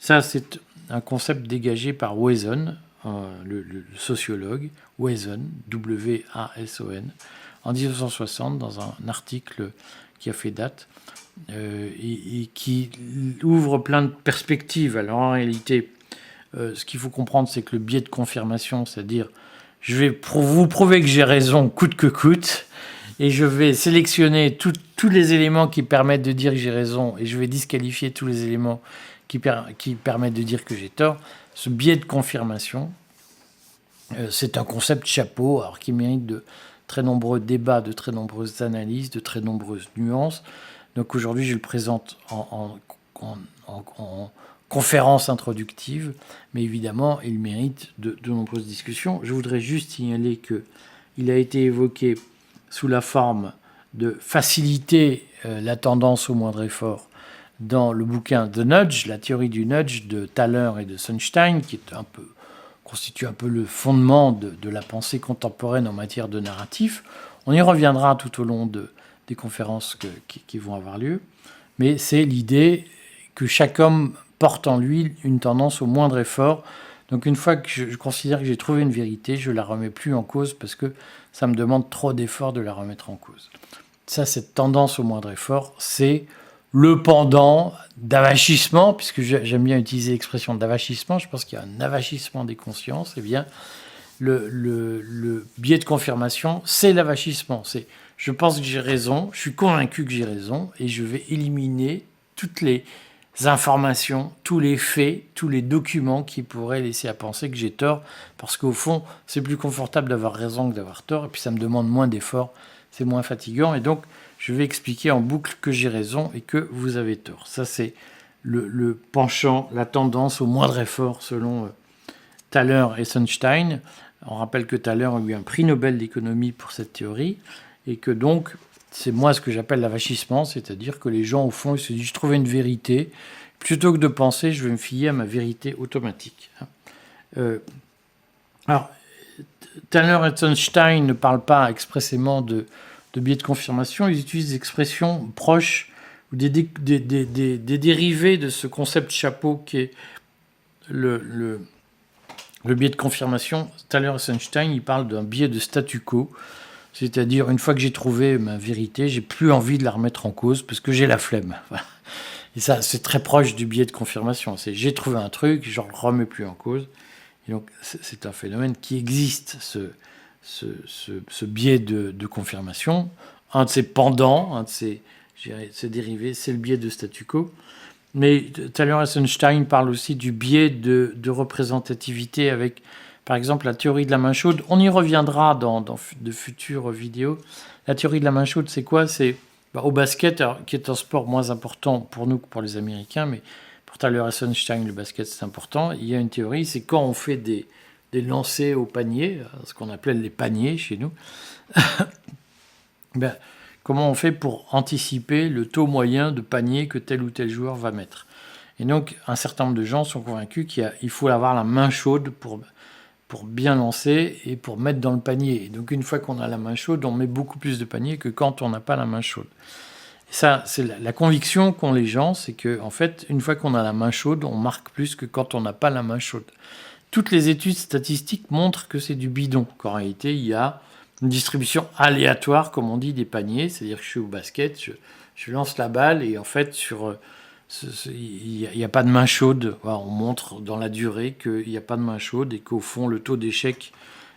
Ça, c'est un concept dégagé par Wason, le sociologue, Wason, W-A-S-O-N, en 1960, dans un article qui a fait date, et qui ouvre plein de perspectives. Alors en réalité, ce qu'il faut comprendre, c'est que le biais de confirmation, c'est-à-dire, je vais vous prouver que j'ai raison coûte que coûte, et je vais sélectionner tous les éléments qui permettent de dire que j'ai raison, et je vais disqualifier tous les éléments qui permettent de dire que j'ai tort. Ce biais de confirmation, c'est un concept chapeau, alors qui mérite de très nombreux débats, de très nombreuses analyses, de très nombreuses nuances. Donc aujourd'hui, je le présente en conférence introductive, mais évidemment, il mérite de nombreuses discussions. Je voudrais juste signaler qu'il a été évoqué sous la forme de faciliter la tendance au moindre effort dans le bouquin The Nudge, la théorie du nudge de Thaler et de Sunstein, qui est constitue un peu le fondement de la pensée contemporaine en matière de narratif. On y reviendra tout au long des conférences qui vont avoir lieu, mais c'est l'idée que chaque homme porte en lui une tendance au moindre effort. Donc une fois que je considère que j'ai trouvé une vérité, je ne la remets plus en cause parce que ça me demande trop d'efforts de la remettre en cause. Ça, cette tendance au moindre effort, c'est le pendant d'avachissement, puisque j'aime bien utiliser l'expression d'avachissement, je pense qu'il y a un avachissement des consciences, eh bien, le biais de confirmation, c'est l'avachissement. C'est je pense que j'ai raison, je suis convaincu que j'ai raison, et je vais éliminer toutes les informations, tous les faits, tous les documents qui pourraient laisser à penser que j'ai tort, parce qu'au fond, c'est plus confortable d'avoir raison que d'avoir tort, et puis ça me demande moins d'efforts, c'est moins fatigant, et donc je vais expliquer en boucle que j'ai raison et que vous avez tort. Ça, c'est le penchant, la tendance au moindre effort selon Thaler et Sunstein. On rappelle que Thaler a eu un prix Nobel d'économie pour cette théorie, et que donc, c'est moi ce que j'appelle l'avachissement, c'est-à-dire que les gens, au fond, ils se disent, je trouvais une vérité, plutôt que de penser, je vais me fier à ma vérité automatique. Alors, Thaler et Sunstein ne parlent pas expressément de biais de confirmation, ils utilisent des expressions proches ou des dérivés de ce concept chapeau qui est le biais de confirmation. Thaler et Sunstein, ils parlent d'un biais de statu quo, c'est-à-dire une fois que j'ai trouvé ma vérité, j'ai plus envie de la remettre en cause parce que j'ai la flemme. Voilà. Et ça, c'est très proche du biais de confirmation. C'est j'ai trouvé un truc, je ne le remets plus en cause. Et donc, c'est un phénomène qui existe, ce biais de confirmation. Un de ses pendants, un de ses dérivés, c'est le biais de statu quo. Mais Thaler et Sunstein parlent aussi du biais de représentativité avec, par exemple, la théorie de la main chaude. On y reviendra dans de futures vidéos. La théorie de la main chaude, c'est quoi? C'est au basket, alors, qui est un sport moins important pour nous que pour les Américains, mais pour Thaler et Sunstein, le basket, c'est important. Il y a une théorie, c'est quand on fait des lancers au panier, ce qu'on appelle les paniers chez nous, comment on fait pour anticiper le taux moyen de panier que tel ou tel joueur va mettre. Et donc, un certain nombre de gens sont convaincus qu'il faut avoir la main chaude pour bien lancer et pour mettre dans le panier. Et donc, une fois qu'on a la main chaude, on met beaucoup plus de panier que quand on n'a pas la main chaude. Et ça, c'est la conviction qu'ont les gens, c'est qu'en fait, une fois qu'on a la main chaude, on marque plus que quand on n'a pas la main chaude. Toutes les études statistiques montrent que c'est du bidon, qu'en réalité, il y a une distribution aléatoire, comme on dit, des paniers. C'est-à-dire que je suis au basket, je lance la balle et en fait, il n'y a pas de main chaude. Voilà, on montre dans la durée qu'il n'y a pas de main chaude et qu'au fond, le taux d'échec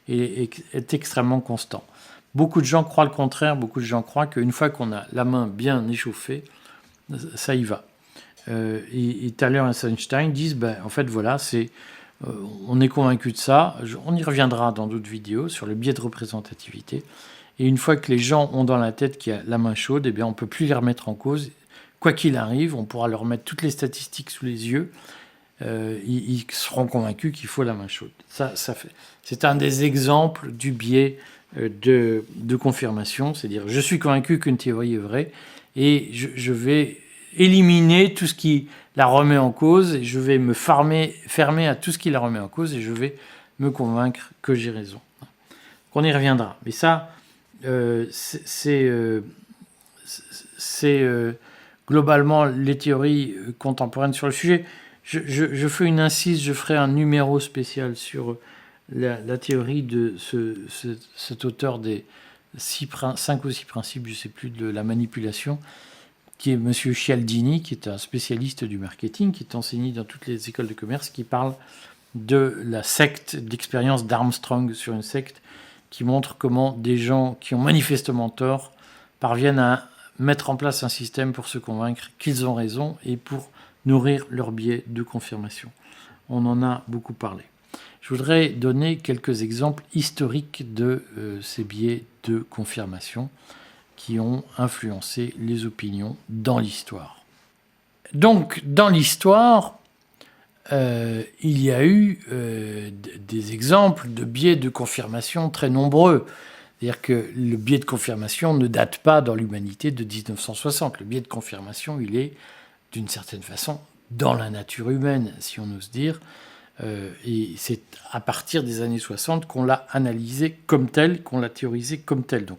est extrêmement constant. Beaucoup de gens croient le contraire. Beaucoup de gens croient qu'une fois qu'on a la main bien échauffée, ça y va. Et Thaler et Sunstein disent, en fait, voilà, on est convaincu de ça. On y reviendra dans d'autres vidéos sur le biais de représentativité. Et une fois que les gens ont dans la tête qu'il y a la main chaude, on ne peut plus les remettre en cause. Quoi qu'il arrive, on pourra leur mettre toutes les statistiques sous les yeux. Ils seront convaincus qu'il faut la main chaude. C'est un des exemples du biais de confirmation. C'est-à-dire, je suis convaincu qu'une théorie est vraie et je vais éliminer tout ce qui la remet en cause et je vais me fermer à tout ce qui la remet en cause et je vais me convaincre que j'ai raison. On y reviendra. Mais ça, c'est globalement les théories contemporaines sur le sujet. Je fais une incise, je ferai un numéro spécial sur la théorie de cet auteur des 5 ou 6 principes, je ne sais plus, de la manipulation, qui est M. Cialdini, qui est un spécialiste du marketing, qui est enseigné dans toutes les écoles de commerce, qui parle de la secte, d'expérience d'Armstrong sur une secte, qui montre comment des gens qui ont manifestement tort parviennent à mettre en place un système pour se convaincre qu'ils ont raison et pour nourrir leur biais de confirmation. On en a beaucoup parlé. Je voudrais donner quelques exemples historiques de ces biais de confirmation qui ont influencé les opinions dans l'histoire. Donc, dans l'histoire, il y a eu des exemples de biais de confirmation très nombreux. C'est-à-dire que le biais de confirmation ne date pas dans l'humanité de 1960. Le biais de confirmation, il est, d'une certaine façon, dans la nature humaine, si on ose dire. Et c'est à partir des années 60 qu'on l'a analysé comme tel, qu'on l'a théorisé comme tel. Donc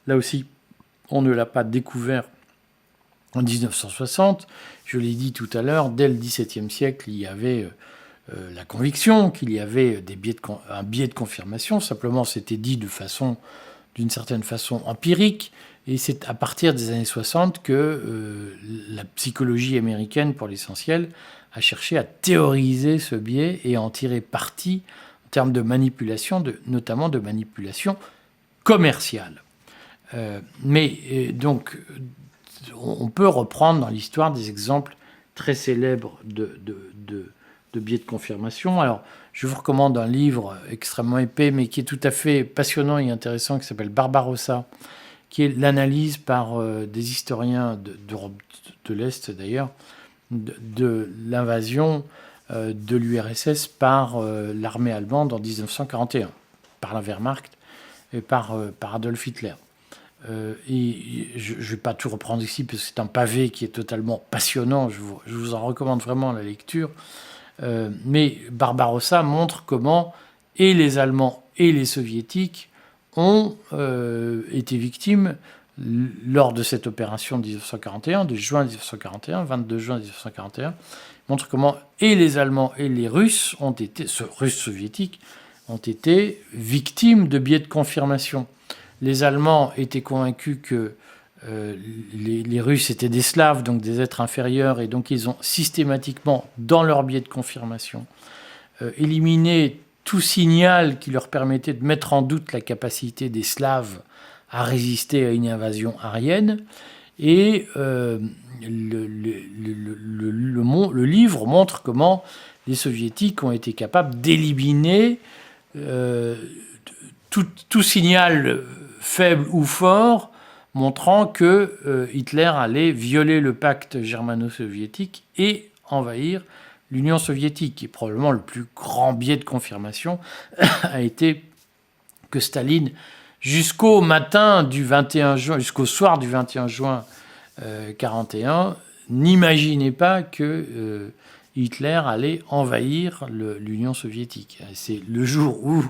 là aussi, on ne l'a pas découvert en 1960. Je l'ai dit tout à l'heure, dès le XVIIe siècle, il y avait la conviction qu'il y avait un biais de confirmation. Simplement, c'était dit d'une certaine façon empirique. Et c'est à partir des années 60 que la psychologie américaine, pour l'essentiel, a cherché à théoriser ce biais et à en tirer parti en termes de manipulation, notamment de manipulation commerciale. Donc, on peut reprendre dans l'histoire des exemples très célèbre de biais de confirmation. Alors, je vous recommande un livre extrêmement épais, mais qui est tout à fait passionnant et intéressant, qui s'appelle Barbarossa, qui est l'analyse par des historiens d'Europe de l'Est, d'ailleurs, de l'invasion de l'URSS par l'armée allemande en 1941, par la Wehrmacht et par Adolf Hitler. Et je ne vais pas tout reprendre ici, parce que c'est un pavé qui est totalement passionnant, je vous en recommande vraiment la lecture. Mais Barbarossa montre comment et les Allemands et les Soviétiques ont été victimes lors de cette opération de 1941, de juin 1941, 22 juin 1941, montre comment et les Allemands et les Russes ont été, Russes soviétiques, ont été victimes de biais de confirmation. Les Allemands étaient convaincus que les Russes étaient des Slaves, donc des êtres inférieurs, et donc ils ont systématiquement, dans leur biais de confirmation, éliminé tout signal qui leur permettait de mettre en doute la capacité des Slaves à résister à une invasion aryenne. Et le livre montre comment les Soviétiques ont été capables d'éliminer tout signal faible ou fort montrant que Hitler allait violer le pacte germano-soviétique et envahir l'Union soviétique. Et probablement le plus grand biais de confirmation a été que Staline, jusqu'au matin du 21 juin, jusqu'au soir du 21 juin 1941, n'imaginait pas que Hitler allait envahir l'Union soviétique. C'est le jour où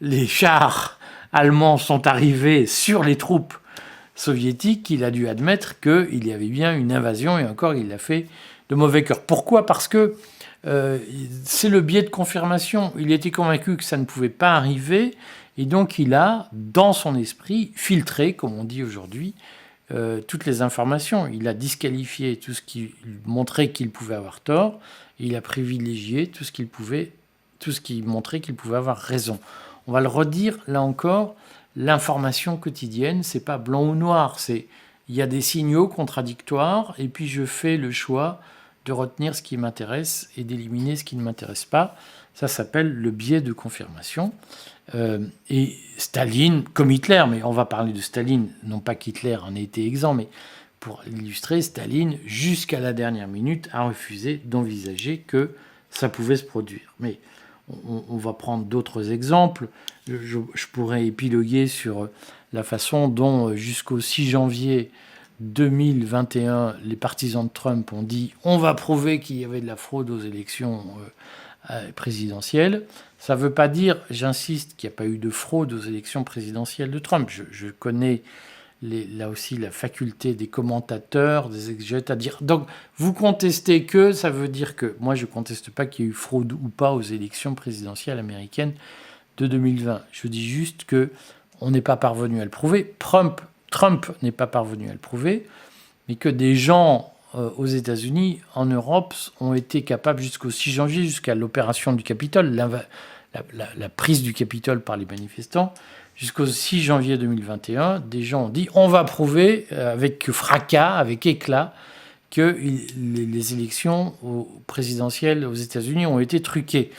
les chars allemands sont arrivés sur les troupes soviétiques qu'il a dû admettre qu'il y avait bien une invasion, et encore il l'a fait de mauvais cœur. Pourquoi ? Parce que c'est le biais de confirmation. Il était convaincu que ça ne pouvait pas arriver, et donc il a, dans son esprit, filtré, comme on dit aujourd'hui, toutes les informations. Il a disqualifié tout ce qui montrait qu'il pouvait avoir tort, et il a privilégié tout ce qui montrait qu'il pouvait avoir raison. On va le redire, là encore, l'information quotidienne, c'est pas blanc ou noir, il y a des signaux contradictoires, et puis je fais le choix de retenir ce qui m'intéresse et d'éliminer ce qui ne m'intéresse pas. Ça s'appelle le biais de confirmation. Et Staline, comme Hitler, mais on va parler de Staline, non pas qu'Hitler en ait été exempt, mais pour l'illustrer, Staline, jusqu'à la dernière minute, a refusé d'envisager que ça pouvait se produire. Mais on va prendre d'autres exemples. Je pourrais épiloguer sur la façon dont, jusqu'au 6 janvier 2021, les partisans de Trump ont dit « on va prouver qu'il y avait de la fraude aux élections présidentielles ». Ça ne veut pas dire, j'insiste, qu'il n'y a pas eu de fraude aux élections présidentielles de Trump. Je connais là aussi la faculté des commentateurs, des exégètes à dire. Donc, vous contestez que, ça veut dire que. Moi, je ne conteste pas qu'il y ait eu fraude ou pas aux élections présidentielles américaines de 2020. Je dis juste qu'on n'est pas parvenu à le prouver. Trump n'est pas parvenu à le prouver, mais que des gens aux États-Unis, en Europe, ont été capables jusqu'au 6 janvier, jusqu'à l'opération du Capitole, la prise du Capitole par les manifestants, jusqu'au 6 janvier 2021, des gens ont dit on va prouver avec fracas, avec éclat, que les élections présidentielles aux États-Unis ont été truquées.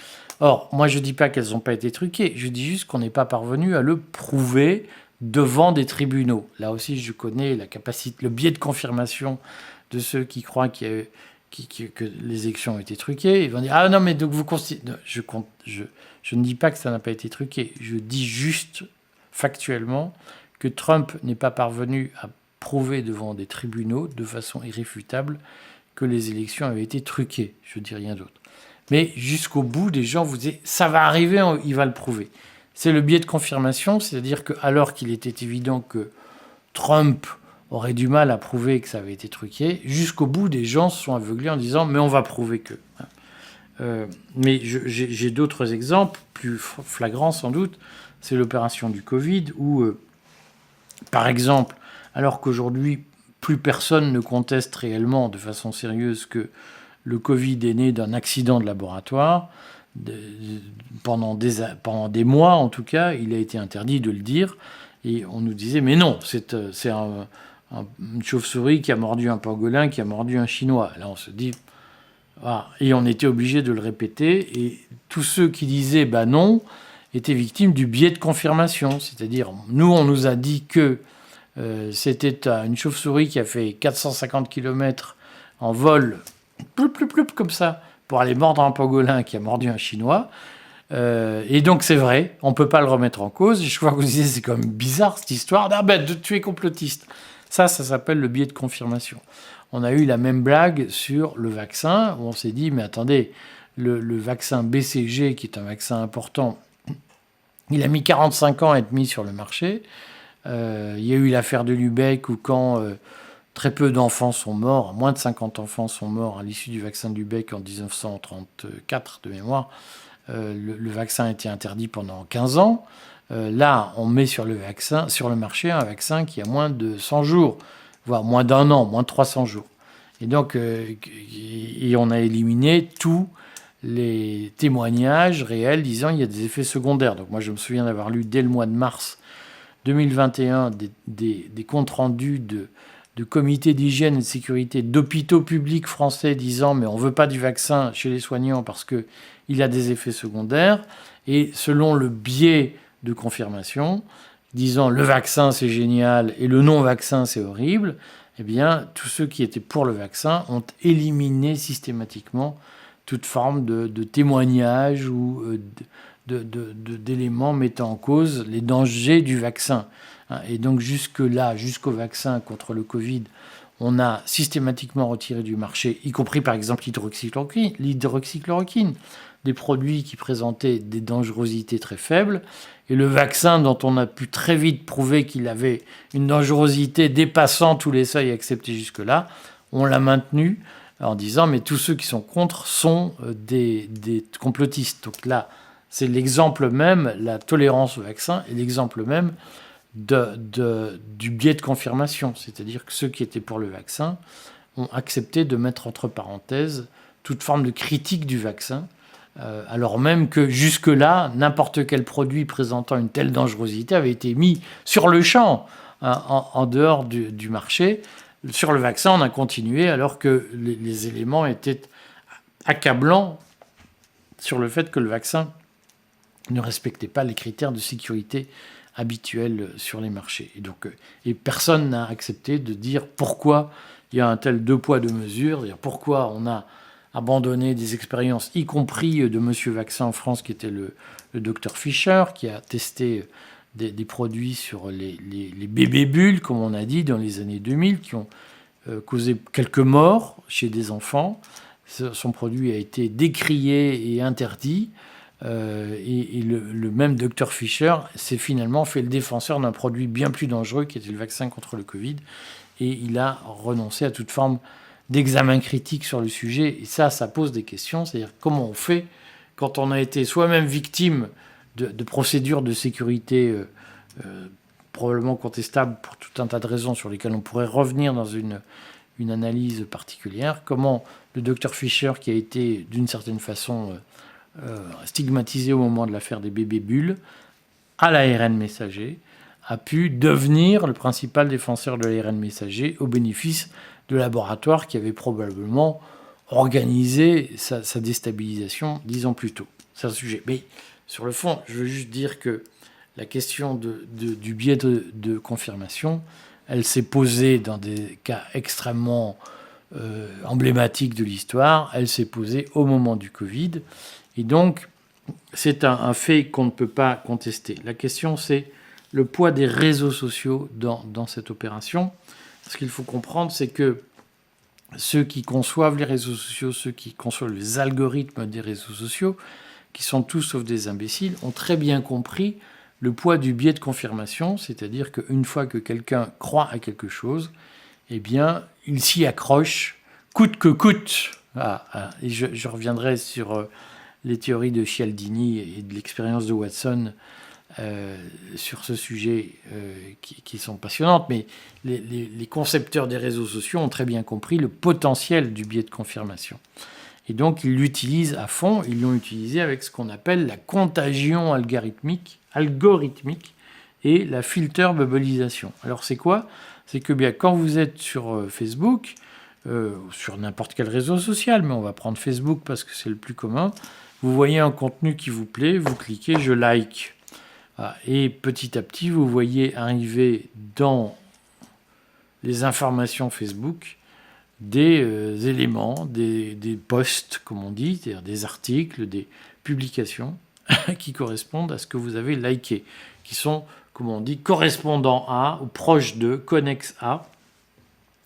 Or, moi je ne dis pas qu'elles n'ont pas été truquées, je dis juste qu'on n'est pas parvenu à le prouver devant des tribunaux. Là aussi, je connais la capacité, le biais de confirmation de ceux qui croient que les élections ont été truquées. Ils vont dire ah non, mais donc vous considérez. Je ne dis pas que ça n'a pas été truqué. Je dis juste factuellement que Trump n'est pas parvenu à prouver devant des tribunaux de façon irréfutable que les élections avaient été truquées. Je ne dis rien d'autre. Mais jusqu'au bout, des gens vous disent ça va arriver, il va le prouver. C'est le biais de confirmation, c'est-à-dire qu'alors qu'il était évident que Trump aurait du mal à prouver que ça avait été truqué, jusqu'au bout, des gens se sont aveuglés en disant « mais on va prouver que ». Mais j'ai d'autres exemples, plus flagrants sans doute. C'est l'opération du Covid, où, par exemple, alors qu'aujourd'hui, plus personne ne conteste réellement de façon sérieuse que le Covid est né d'un accident de laboratoire, pendant des mois, en tout cas, il a été interdit de le dire. Et on nous disait, mais non, c'est une chauve-souris qui a mordu un pangolin, qui a mordu un Chinois. Là, on se dit, Voilà. Et on était obligé de le répéter. Et tous ceux qui disaient bah non étaient victimes du biais de confirmation. C'est-à-dire, nous, on nous a dit que c'était une chauve-souris qui a fait 450 km en vol, ploup, ploup, ploup, comme ça, pour aller mordre un pangolin qui a mordu un Chinois. Et donc c'est vrai, on ne peut pas le remettre en cause. Je crois que vous disiez c'est quand même bizarre cette histoire. Ah ben tu es complotiste. Ça s'appelle le biais de confirmation. On a eu la même blague sur le vaccin, où on s'est dit, mais attendez, le vaccin BCG, qui est un vaccin important, il a mis 45 ans à être mis sur le marché. Il y a eu l'affaire de Lübeck, où quand très peu d'enfants sont morts, moins de 50 enfants sont morts à l'issue du vaccin de Lübeck en 1934 de mémoire, le vaccin a été interdit pendant 15 ans. Là, on met sur le marché un vaccin qui a moins de 100 jours, voire moins d'un an, moins de 300 jours. Et donc, on a éliminé tous les témoignages réels disant qu'il y a des effets secondaires. Donc moi, je me souviens d'avoir lu dès le mois de mars 2021 des comptes rendus de comités d'hygiène et de sécurité d'hôpitaux publics français disant mais on ne veut pas du vaccin chez les soignants parce qu'il a des effets secondaires. Et selon le biais de confirmation, disant le vaccin c'est génial et le non-vaccin c'est horrible, eh bien tous ceux qui étaient pour le vaccin ont éliminé systématiquement toute forme de témoignage ou d'éléments mettant en cause les dangers du vaccin. Et donc jusque-là, jusqu'au vaccin contre le Covid, on a systématiquement retiré du marché, y compris par exemple l'hydroxychloroquine, des produits qui présentaient des dangerosités très faibles. Et le vaccin dont on a pu très vite prouver qu'il avait une dangerosité dépassant tous les seuils acceptés jusque-là, on l'a maintenu en disant mais tous ceux qui sont contre sont des complotistes. Donc là, c'est l'exemple même, la tolérance au vaccin est l'exemple même du biais de confirmation. C'est-à-dire que ceux qui étaient pour le vaccin ont accepté de mettre entre parenthèses toute forme de critique du vaccin, alors même que jusque-là, n'importe quel produit présentant une telle dangerosité avait été mis sur le champ, en dehors du marché. Sur le vaccin, on a continué alors que les éléments étaient accablants sur le fait que le vaccin ne respectait pas les critères de sécurité habituels sur les marchés. Et personne n'a accepté de dire pourquoi il y a un tel deux poids, deux mesures, c'est-à-dire pourquoi on a abandonné des expériences, y compris de Monsieur Vaccin en France, qui était le docteur Fischer, qui a testé des produits sur les bébés bulles, comme on a dit, dans les années 2000, qui ont causé quelques morts chez des enfants. Son produit a été décrié et interdit. Et le même docteur Fischer s'est finalement fait le défenseur d'un produit bien plus dangereux, qui était le vaccin contre le Covid. Et il a renoncé à toute forme d'examen critique sur le sujet. Et ça pose des questions. C'est-à-dire comment on fait quand on a été soi-même victime de procédures de sécurité probablement contestables pour tout un tas de raisons sur lesquelles on pourrait revenir dans une analyse particulière. Comment le docteur Fischer, qui a été d'une certaine façon stigmatisé au moment de l'affaire des bébés bulles, à l'ARN messager, a pu devenir le principal défenseur de l'ARN messager au bénéfice de laboratoires qui avaient probablement organisé sa déstabilisation 10 ans plus tôt. C'est un sujet. Mais sur le fond, je veux juste dire que la question du biais de confirmation, elle s'est posée dans des cas extrêmement emblématiques de l'histoire. Elle s'est posée au moment du Covid. Et donc, c'est un fait qu'on ne peut pas contester. La question, c'est le poids des réseaux sociaux dans cette opération. Ce qu'il faut comprendre, c'est que ceux qui conçoivent les réseaux sociaux, ceux qui conçoivent les algorithmes des réseaux sociaux, qui sont tous sauf des imbéciles, ont très bien compris le poids du biais de confirmation, c'est-à-dire qu'une fois que quelqu'un croit à quelque chose, eh bien, il s'y accroche coûte que coûte. Et je reviendrai sur les théories de Cialdini et de l'expérience de Watson sur ce sujet qui sont passionnantes, mais les concepteurs des réseaux sociaux ont très bien compris le potentiel du biais de confirmation. Et donc, ils l'utilisent à fond. Ils l'ont utilisé avec ce qu'on appelle la contagion algorithmique et la filter bubbleisation. Alors, c'est quoi ? C'est que bien, quand vous êtes sur Facebook, sur n'importe quel réseau social, mais on va prendre Facebook parce que c'est le plus commun. Vous voyez un contenu qui vous plaît, vous cliquez « Je like ». Et petit à petit, vous voyez arriver dans les informations Facebook des éléments, des posts, comme on dit, c'est-à-dire des articles, des publications qui correspondent à ce que vous avez liké, qui sont, comme on dit, correspondants à, ou proches de, connexes à,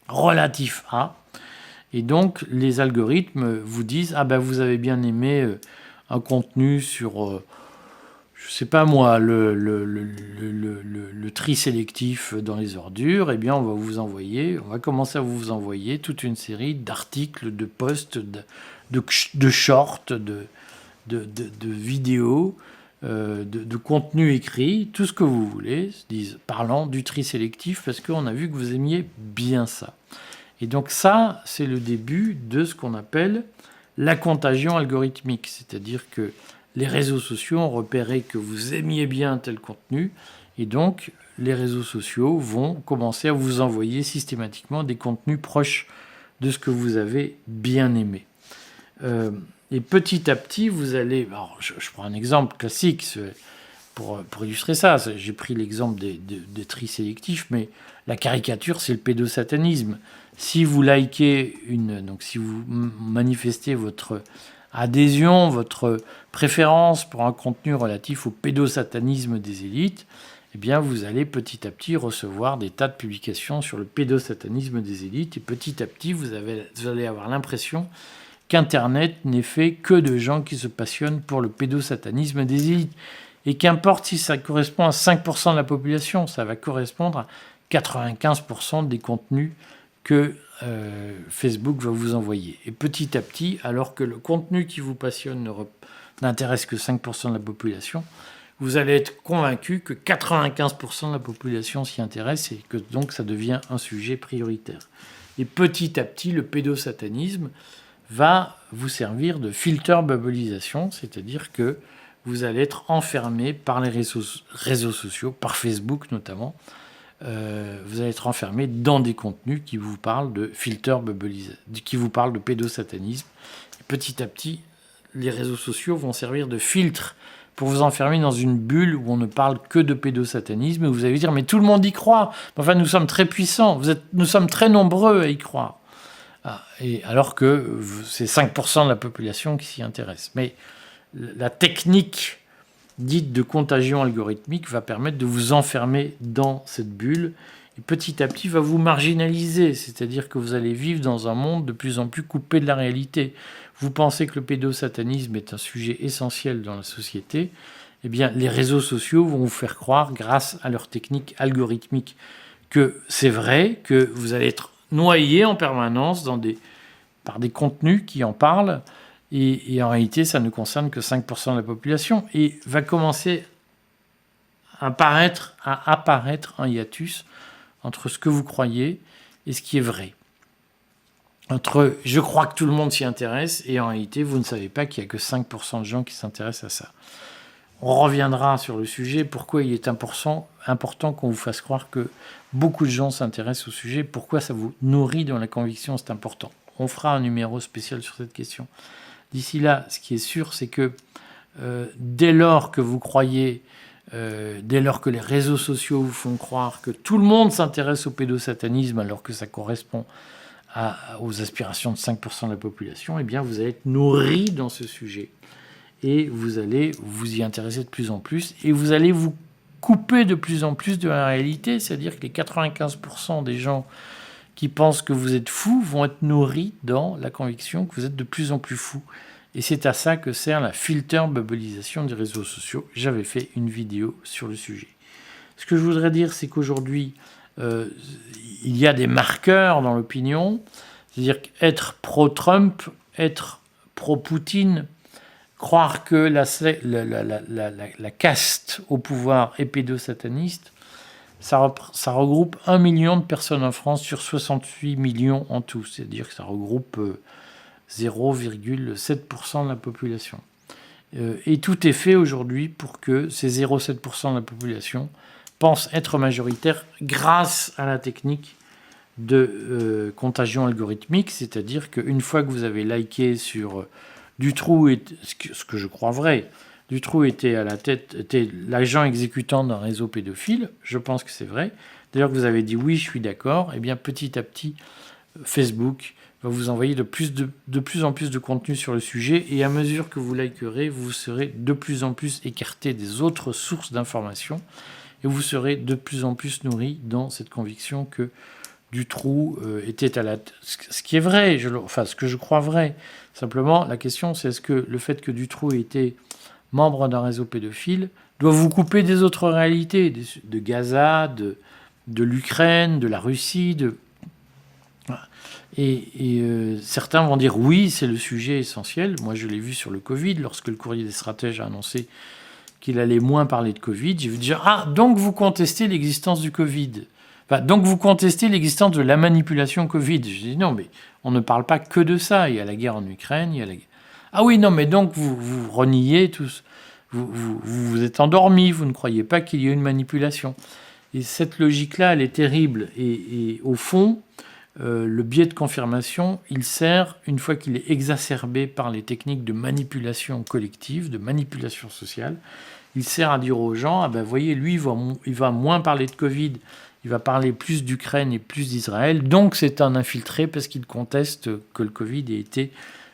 relatifs à. Et donc, les algorithmes vous disent « Ah ben, vous avez bien aimé un contenu sur... je sais pas moi, le tri sélectif dans les ordures, eh bien on va commencer à vous envoyer toute une série d'articles, de posts, de shorts, de vidéos, de contenus écrits, tout ce que vous voulez, parlant du tri sélectif, parce qu'on a vu que vous aimiez bien ça. Et donc ça, c'est le début de ce qu'on appelle la contagion algorithmique, c'est-à-dire que les réseaux sociaux ont repéré que vous aimiez bien tel contenu, et donc les réseaux sociaux vont commencer à vous envoyer systématiquement des contenus proches de ce que vous avez bien aimé. Et petit à petit, vous allez... Alors, je prends un exemple classique pour illustrer ça. J'ai pris l'exemple des tri sélectifs, mais la caricature, c'est le pédosatanisme. Si vous likez donc si vous manifestez votre adhésion, votre préférence pour un contenu relatif au pédosatanisme des élites, eh bien vous allez petit à petit recevoir des tas de publications sur le pédosatanisme des élites, et petit à petit vous allez avoir l'impression qu'Internet n'est fait que de gens qui se passionnent pour le pédosatanisme des élites. Et qu'importe si ça correspond à 5% de la population, ça va correspondre à 95% des contenus que Facebook va vous envoyer. Et petit à petit, alors que le contenu qui vous passionne n'intéresse que 5% de la population, vous allez être convaincu que 95% de la population s'y intéresse et que donc ça devient un sujet prioritaire. Et petit à petit, le pédosatanisme va vous servir de filter bubbleisation, c'est-à-dire que vous allez être enfermé par les réseaux sociaux, par Facebook notamment. Vous allez être enfermé dans des contenus qui vous parlent de filter bubbleisation, qui vous parlent de pédosatanisme. Et petit à petit, les réseaux sociaux vont servir de filtre pour vous enfermer dans une bulle où on ne parle que de pédosatanisme. Et vous allez dire, mais tout le monde y croit. Enfin, nous sommes très puissants. Nous sommes très nombreux à y croire. Et alors que c'est 5% de la population qui s'y intéresse. Mais la technique dite de contagion algorithmique va permettre de vous enfermer dans cette bulle et petit à petit va vous marginaliser, c'est-à-dire que vous allez vivre dans un monde de plus en plus coupé de la réalité. Vous pensez que le pédosatanisme est un sujet essentiel dans la société, eh bien les réseaux sociaux vont vous faire croire, grâce à leur technique algorithmique, que c'est vrai, que vous allez être noyé en permanence par des contenus qui en parlent. Et en réalité, ça ne concerne que 5% de la population. Et va commencer à apparaître un hiatus entre ce que vous croyez et ce qui est vrai. Entre « je crois que tout le monde s'y intéresse » et en réalité, vous ne savez pas qu'il n'y a que 5% de gens qui s'intéressent à ça. On reviendra sur le sujet, pourquoi il est important qu'on vous fasse croire que beaucoup de gens s'intéressent au sujet, pourquoi ça vous nourrit dans la conviction, c'est important. On fera un numéro spécial sur cette question. D'ici là, ce qui est sûr, c'est que dès lors que vous croyez, dès lors que les réseaux sociaux vous font croire que tout le monde s'intéresse au pédosatanisme alors que ça correspond aux aspirations de 5% de la population, eh bien vous allez être nourri dans ce sujet. Et vous allez vous y intéresser de plus en plus et vous allez vous couper de plus en plus de la réalité, c'est-à-dire que les 95% des gens qui pensent que vous êtes fou vont être nourris dans la conviction que vous êtes de plus en plus fou. Et c'est à ça que sert la filter bubbleisation des réseaux sociaux. J'avais fait une vidéo sur le sujet. Ce que je voudrais dire, c'est qu'aujourd'hui, il y a des marqueurs dans l'opinion, c'est-à-dire qu'être pro-Trump, être pro-Poutine, croire que la caste au pouvoir est pédosataniste, ça regroupe 1 million de personnes en France sur 68 millions en tout. C'est-à-dire que ça regroupe 0,7% de la population. Et tout est fait aujourd'hui pour que ces 0,7% de la population pensent être majoritaires grâce à la technique de contagion algorithmique, c'est-à-dire qu'une fois que vous avez liké sur Dutroux, ce que je crois vrai, Dutroux était à la tête, était l'agent exécutant d'un réseau pédophile, je pense que c'est vrai. D'ailleurs, que vous avez dit oui, je suis d'accord, et bien petit à petit, Facebook va vous envoyer de plus en plus de contenu sur le sujet, et à mesure que vous likerez, vous serez de plus en plus écarté des autres sources d'informations, et vous serez de plus en plus nourri dans cette conviction que Dutroux était à la... Ce qui est vrai, ce que je crois vrai. Simplement, la question, c'est est-ce que le fait que Dutroux ait été membre d'un réseau pédophile doit vous couper des autres réalités, de Gaza, de l'Ukraine, de la Russie, certains vont dire oui, c'est le sujet essentiel. Moi, je l'ai vu sur le Covid, lorsque le Courrier des stratèges a annoncé qu'il allait moins parler de Covid. J'ai vu dire « Ah, donc vous contestez l'existence du Covid ». Enfin, donc vous contestez l'existence de la manipulation Covid. Je dis non, mais on ne parle pas que de ça. Il y a la guerre en Ukraine, il y a la guerre... Ah oui, non, mais donc vous reniez tous. Vous êtes endormis, vous ne croyez pas qu'il y ait une manipulation. Et cette logique-là, elle est terrible. Et au fond, le biais de confirmation, il sert, une fois qu'il est exacerbé par les techniques de manipulation collective, de manipulation sociale, il sert à dire aux gens, ah ben voyez, lui, il va moins parler de Covid, il va parler plus d'Ukraine et plus d'Israël, donc c'est un infiltré parce qu'il conteste que le Covid ait été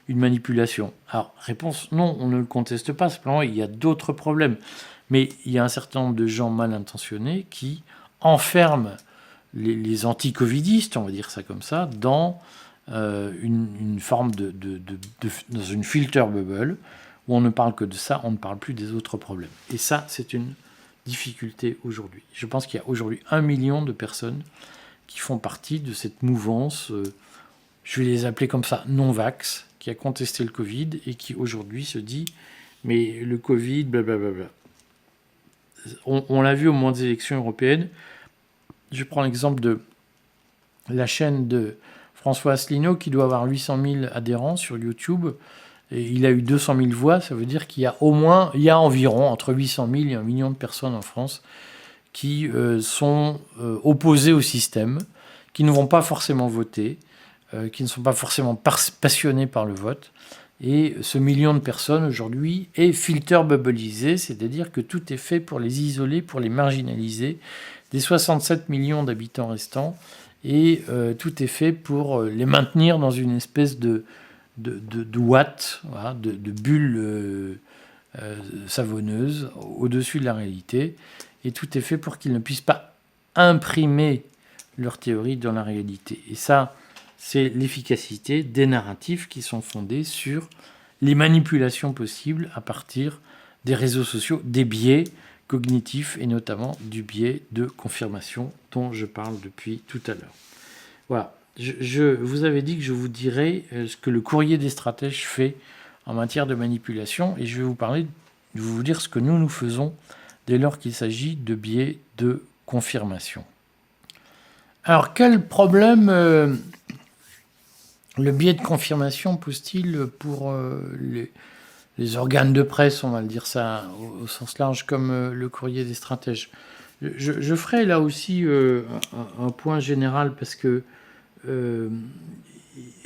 une manipulation. Alors, réponse, non, on ne le conteste pas, simplement il y a d'autres problèmes. Mais il y a un certain nombre de gens mal intentionnés qui enferment les anti-covidistes, on va dire ça comme ça, dans une forme dans une filter bubble, où on ne parle que de ça, on ne parle plus des autres problèmes. Et ça, c'est une difficulté aujourd'hui. Je pense qu'il y a aujourd'hui 1 million de personnes qui font partie de cette mouvance, je vais les appeler comme ça, non-vax, qui a contesté le Covid et qui aujourd'hui se dit « mais le Covid, blablabla ». On l'a vu au moment des élections européennes. Je prends l'exemple de la chaîne de François Asselineau qui doit avoir 800 000 adhérents sur YouTube. Et il a eu 200 000 voix, ça veut dire qu'il y a environ entre 800 000 et 1 million de personnes en France qui sont opposées au système, qui ne vont pas forcément voter, qui ne sont pas forcément passionnés par le vote. Et ce million de personnes aujourd'hui est filter bubbleisé, c'est-à-dire que tout est fait pour les isoler, pour les marginaliser, des 67 millions d'habitants restants, et tout est fait pour les maintenir dans une espèce de ouate, voilà, de bulle savonneuse au-dessus de la réalité, et tout est fait pour qu'ils ne puissent pas imprimer leur théorie dans la réalité. Et ça, c'est l'efficacité des narratifs qui sont fondés sur les manipulations possibles à partir des réseaux sociaux, des biais cognitifs et notamment du biais de confirmation dont je parle depuis tout à l'heure. Voilà. Je vous avais dit que je vous dirais ce que le Courrier des stratèges fait en matière de manipulation et je vais vous dire ce que nous faisons dès lors qu'il s'agit de biais de confirmation. Alors, quel problème le biais de confirmation pose-t-il pour les organes de presse, on va le dire ça au sens large, comme le Courrier des stratèges? Je ferai là aussi un point général parce que il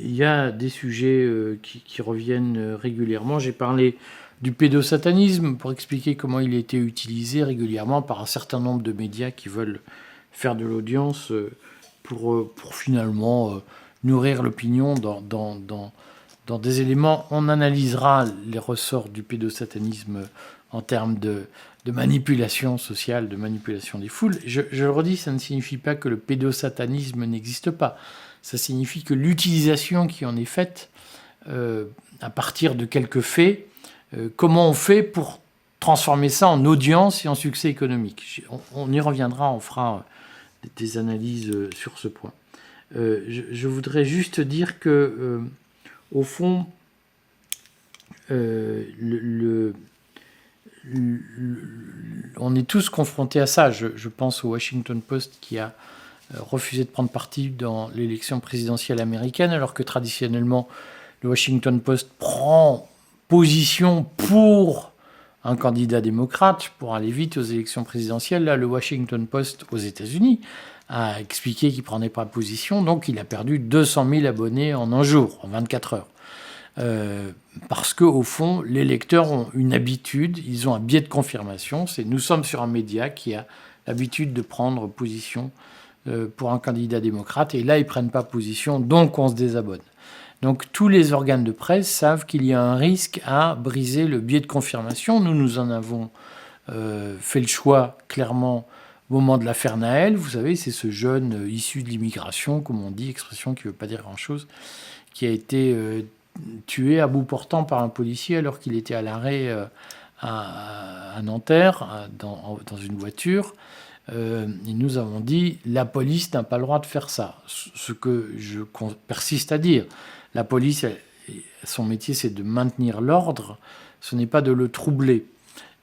y a des sujets qui reviennent régulièrement. J'ai parlé du pédosatanisme pour expliquer comment il a été utilisé régulièrement par un certain nombre de médias qui veulent faire de l'audience pour finalement nourrir l'opinion dans des éléments. On analysera les ressorts du pédosatanisme en termes de manipulation sociale, de manipulation des foules. Je le redis, ça ne signifie pas que le pédosatanisme n'existe pas. Ça signifie que l'utilisation qui en est faite à partir de quelques faits, comment on fait pour transformer ça en audience et en succès économique. On y reviendra, on fera des analyses sur ce point. Je voudrais juste dire que, au fond, on est tous confrontés à ça. Je pense au Washington Post qui a refusé de prendre parti dans l'élection présidentielle américaine, alors que traditionnellement, le Washington Post prend position pour un candidat démocrate pour aller vite aux élections présidentielles. Là, le Washington Post aux États-Unis a expliqué qu'il ne prenait pas position, donc il a perdu 200 000 abonnés en un jour, en 24 heures. Parce qu'au fond, les lecteurs ont une habitude, ils ont un biais de confirmation, c'est nous sommes sur un média qui a l'habitude de prendre position pour un candidat démocrate, et là ils ne prennent pas position, donc on se désabonne. Donc tous les organes de presse savent qu'il y a un risque à briser le biais de confirmation. Nous en avons fait le choix clairement au moment de l'affaire Naël. Vous savez, c'est ce jeune issu de l'immigration, comme on dit, expression qui ne veut pas dire grand-chose, qui a été tué à bout portant par un policier alors qu'il était à l'arrêt à Nanterre, dans une voiture. Et nous avons dit, la police n'a pas le droit de faire ça. Ce que je persiste à dire. La police, son métier, c'est de maintenir l'ordre, ce n'est pas de le troubler.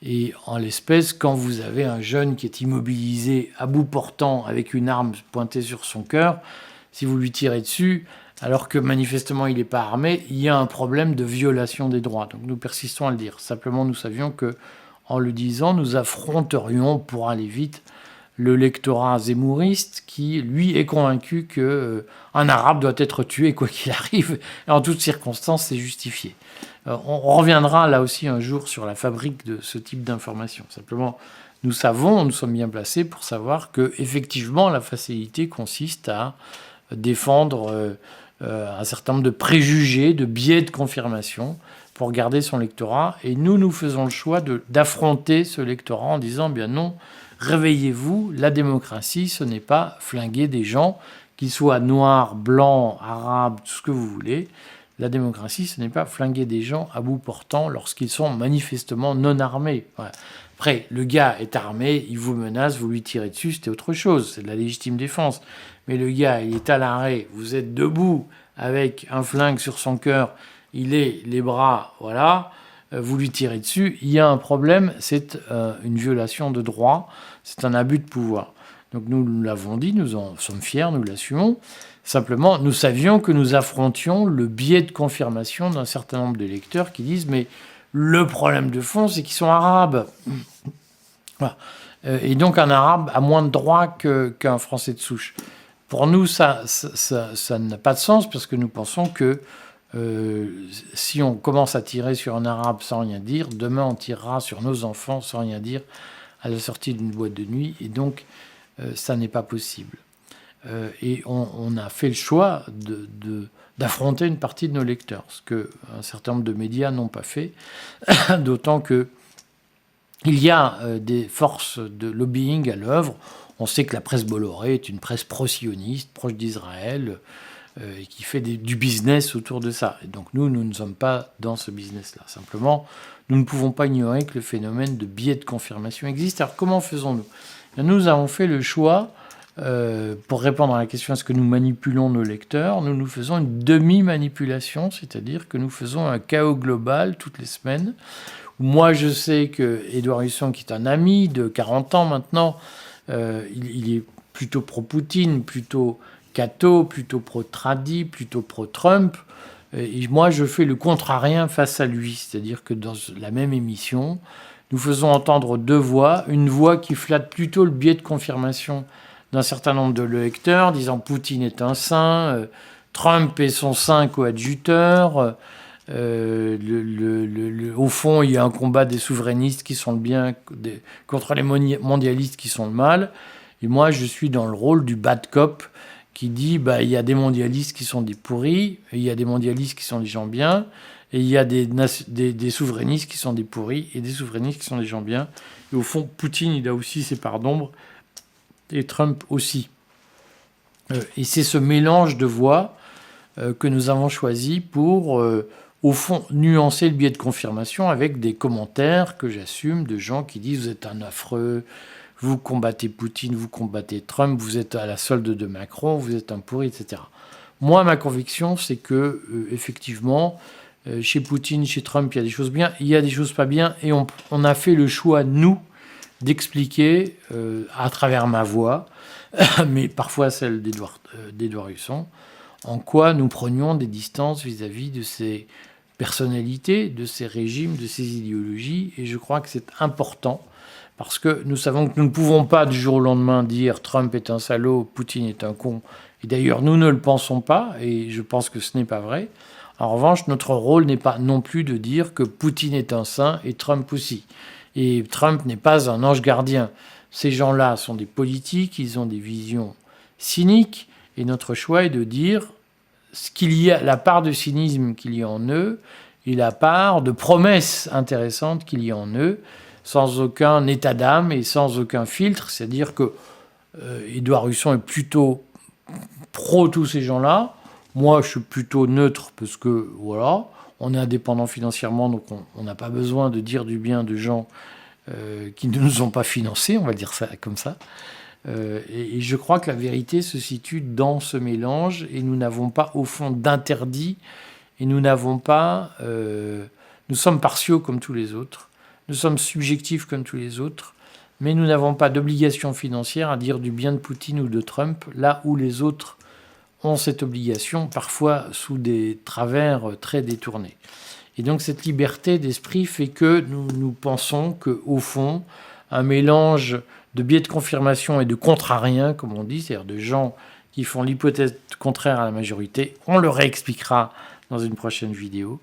Et en l'espèce, quand vous avez un jeune qui est immobilisé à bout portant avec une arme pointée sur son cœur, si vous lui tirez dessus, alors que manifestement il n'est pas armé, il y a un problème de violation des droits. Donc nous persistons à le dire. Simplement, nous savions que, en le disant, nous affronterions, pour aller vite, le lectorat zémouriste qui, lui, est convaincu qu'un arabe doit être tué quoi qu'il arrive. Et en toutes circonstances, c'est justifié. On reviendra là aussi un jour sur la fabrique de ce type d'information. Simplement, nous sommes bien placés pour savoir que, effectivement, la facilité consiste à défendre un certain nombre de préjugés, de biais de confirmation pour garder son lectorat. Et nous faisons le choix d'affronter ce lectorat en disant, bien non, réveillez-vous, la démocratie, ce n'est pas flinguer des gens, qu'ils soient noirs, blancs, arabes, tout ce que vous voulez. La démocratie, ce n'est pas flinguer des gens à bout portant lorsqu'ils sont manifestement non armés. Voilà. Après, le gars est armé, il vous menace, vous lui tirez dessus, c'était autre chose, c'est de la légitime défense. Mais le gars, il est à l'arrêt, vous êtes debout avec un flingue sur son cœur, il est les bras, voilà, vous lui tirez dessus, il y a un problème, c'est une violation de droit, c'est un abus de pouvoir. Donc nous l'avons dit, nous en sommes fiers, nous l'assumons. Simplement, nous savions que nous affrontions le biais de confirmation d'un certain nombre de lecteurs qui disent « mais le problème de fond, c'est qu'ils sont arabes ». Voilà. Et donc un arabe a moins de droits qu'un Français de souche. Pour nous, ça n'a pas de sens parce que nous pensons que si on commence à tirer sur un arabe sans rien dire, demain on tirera sur nos enfants sans rien dire à la sortie d'une boîte de nuit, et donc ça n'est pas possible. Et on a fait le choix d'affronter une partie de nos lecteurs, ce qu'un certain nombre de médias n'ont pas fait, d'autant que il y a des forces de lobbying à l'œuvre. On sait que la presse Bolloré est une presse pro-sioniste, proche d'Israël, et qui fait du business autour de ça. Et donc nous ne sommes pas dans ce business-là. Simplement, nous ne pouvons pas ignorer que le phénomène de biais de confirmation existe. Alors comment faisons-nous ? Nous avons fait le choix, pour répondre à la question est-ce que nous manipulons nos lecteurs, nous faisons une demi-manipulation, c'est-à-dire que nous faisons un chaos global toutes les semaines. Moi, je sais que Édouard Husson, qui est un ami de 40 ans maintenant, il est plutôt pro-Poutine, plutôt catho, plutôt pro-tradi, plutôt pro-Trump. Et moi, je fais le contrarien face à lui. C'est-à-dire que dans la même émission, nous faisons entendre deux voix. Une voix qui flatte plutôt le biais de confirmation d'un certain nombre de lecteurs, disant Poutine est un saint, Trump est son saint coadjuteur. Au fond, il y a un combat des souverainistes qui sont le bien contre les mondialistes qui sont le mal. Et moi, je suis dans le rôle du bad cop qui dit il y a des mondialistes qui sont des pourris, et il y a des mondialistes qui sont des gens bien, et il y a des souverainistes qui sont des pourris, et des souverainistes qui sont des gens bien. Et au fond, Poutine, il a aussi ses parts d'ombre, et Trump aussi. Et c'est ce mélange de voix que nous avons choisi pour, au fond, nuancer le biais de confirmation avec des commentaires que j'assume de gens qui disent « vous êtes un affreux, vous combattez Poutine, vous combattez Trump, vous êtes à la solde de Macron, vous êtes un pourri, etc. » Moi, ma conviction, c'est que, effectivement, chez Poutine, chez Trump, il y a des choses bien, il y a des choses pas bien, et on a fait le choix, nous, d'expliquer, à travers ma voix, mais parfois celle d'Édouard Husson, en quoi nous prenions des distances vis-à-vis de ces personnalités, de ces régimes, de ces idéologies. Et je crois que c'est important, Parce que nous savons que nous ne pouvons pas du jour au lendemain dire Trump est un salaud, Poutine est un con. Et d'ailleurs, nous ne le pensons pas, et je pense que ce n'est pas vrai. En revanche, notre rôle n'est pas non plus de dire que Poutine est un saint et Trump aussi. Et Trump n'est pas un ange gardien. Ces gens-là sont des politiques, ils ont des visions cyniques, et notre choix est de dire ce qu'il y a, la part de cynisme qu'il y a en eux, et la part de promesses intéressantes qu'il y a en eux, sans aucun état d'âme et sans aucun filtre. C'est-à-dire que Édouard Husson est plutôt pro tous ces gens-là. Moi, je suis plutôt neutre parce que, voilà, on est indépendant financièrement, donc on n'a pas besoin de dire du bien de gens qui ne nous ont pas financés, on va dire ça comme ça. Et je crois que la vérité se situe dans ce mélange, et nous n'avons pas, au fond, d'interdit, et nous n'avons pas... nous sommes partiaux comme tous les autres, nous sommes subjectifs comme tous les autres, mais nous n'avons pas d'obligation financière à dire du bien de Poutine ou de Trump, là où les autres ont cette obligation, parfois sous des travers très détournés. Et donc cette liberté d'esprit fait que nous pensons qu'au fond, un mélange de biais de confirmation et de contrariens, comme on dit, c'est-à-dire de gens qui font l'hypothèse contraire à la majorité, on le réexpliquera dans une prochaine vidéo.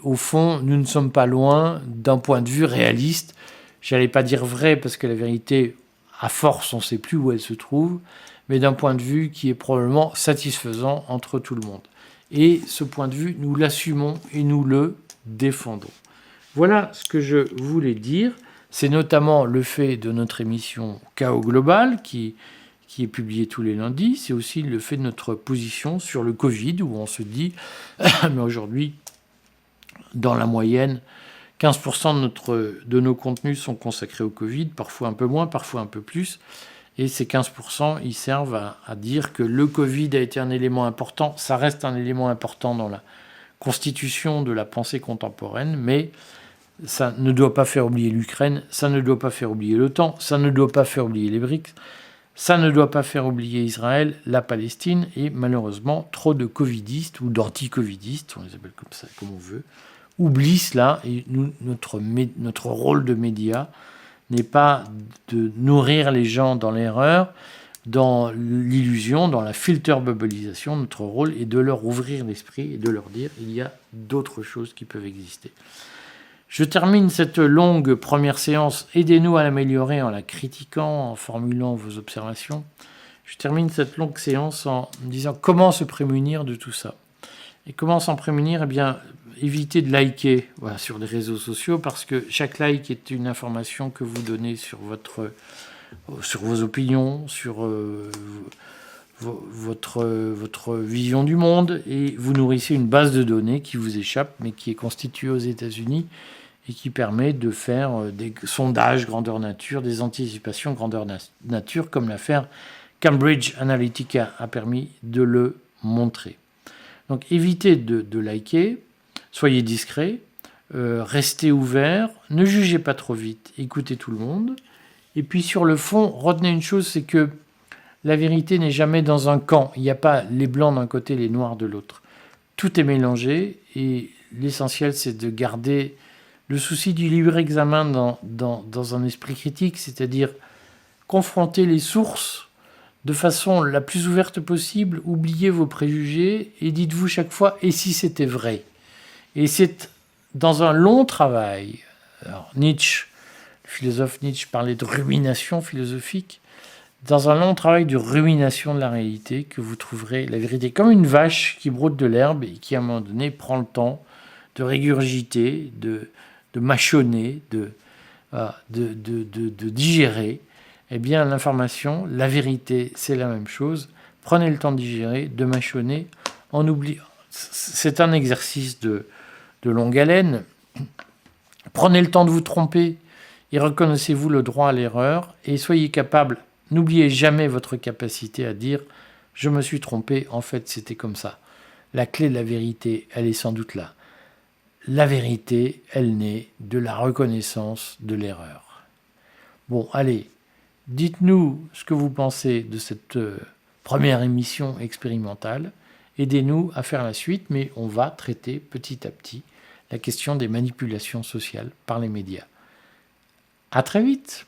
Au fond, nous ne sommes pas loin d'un point de vue réaliste. J'allais pas dire vrai, parce que la vérité, à force, on ne sait plus où elle se trouve, mais d'un point de vue qui est probablement satisfaisant entre tout le monde. Et ce point de vue, nous l'assumons et nous le défendons. Voilà ce que je voulais dire. C'est notamment le fait de notre émission Chaos Global, qui est publiée tous les lundis. C'est aussi le fait de notre position sur le Covid, où on se dit, mais aujourd'hui, dans la moyenne, 15% de nos contenus sont consacrés au Covid, parfois un peu moins, parfois un peu plus. Et ces 15%, ils servent à dire que le Covid a été un élément important. Ça reste un élément important dans la constitution de la pensée contemporaine, mais ça ne doit pas faire oublier l'Ukraine, ça ne doit pas faire oublier l'OTAN, ça ne doit pas faire oublier les BRICS, ça ne doit pas faire oublier Israël, la Palestine, et malheureusement, trop de covidistes ou d'anti-covidistes, on les appelle comme ça, comme on veut, oublient cela, et notre rôle de média n'est pas de nourrir les gens dans l'erreur, dans l'illusion, dans la filter bubbleisation. Notre rôle est de leur ouvrir l'esprit et de leur dire il y a d'autres choses qui peuvent exister. Je termine cette longue première séance. Aidez-nous à l'améliorer en la critiquant, en formulant vos observations. Je termine cette longue séance en disant comment se prémunir de tout ça. Et comment s'en prémunir? Eh bien, évitez de liker sur les réseaux sociaux, parce que chaque like est une information que vous donnez sur vos opinions, sur votre vision du monde, et vous nourrissez une base de données qui vous échappe, mais qui est constituée aux États-Unis et qui permet de faire des sondages grandeur nature, des anticipations grandeur nature, comme l'affaire Cambridge Analytica a permis de le montrer. Donc évitez de liker, soyez discret, restez ouvert, ne jugez pas trop vite, écoutez tout le monde. Et puis sur le fond, retenez une chose, c'est que la vérité n'est jamais dans un camp. Il n'y a pas les blancs d'un côté, les noirs de l'autre. Tout est mélangé, et l'essentiel, c'est de garder le souci du libre examen dans un esprit critique, c'est-à-dire confronter les sources de façon la plus ouverte possible, oubliez vos préjugés et dites-vous chaque fois « et si c'était vrai ?» Et c'est dans un long travail. Alors Nietzsche, le philosophe Nietzsche, parlait de rumination philosophique. Dans un long travail de rumination de la réalité, que vous trouverez la vérité comme une vache qui broute de l'herbe et qui à un moment donné prend le temps de régurgiter, de mâchonner, de digérer. Eh bien, l'information, la vérité, c'est la même chose. Prenez le temps de digérer, de mâchonner, en oubliant. C'est un exercice de longue haleine. Prenez le temps de vous tromper et reconnaissez-vous le droit à l'erreur, et soyez capable, n'oubliez jamais votre capacité à dire « je me suis trompé, en fait c'était comme ça ». La clé de la vérité, elle est sans doute là. La vérité, elle naît de la reconnaissance de l'erreur. Bon, allez. Dites-nous ce que vous pensez de cette première émission expérimentale. Aidez-nous à faire la suite, mais on va traiter petit à petit la question des manipulations sociales par les médias. À très vite.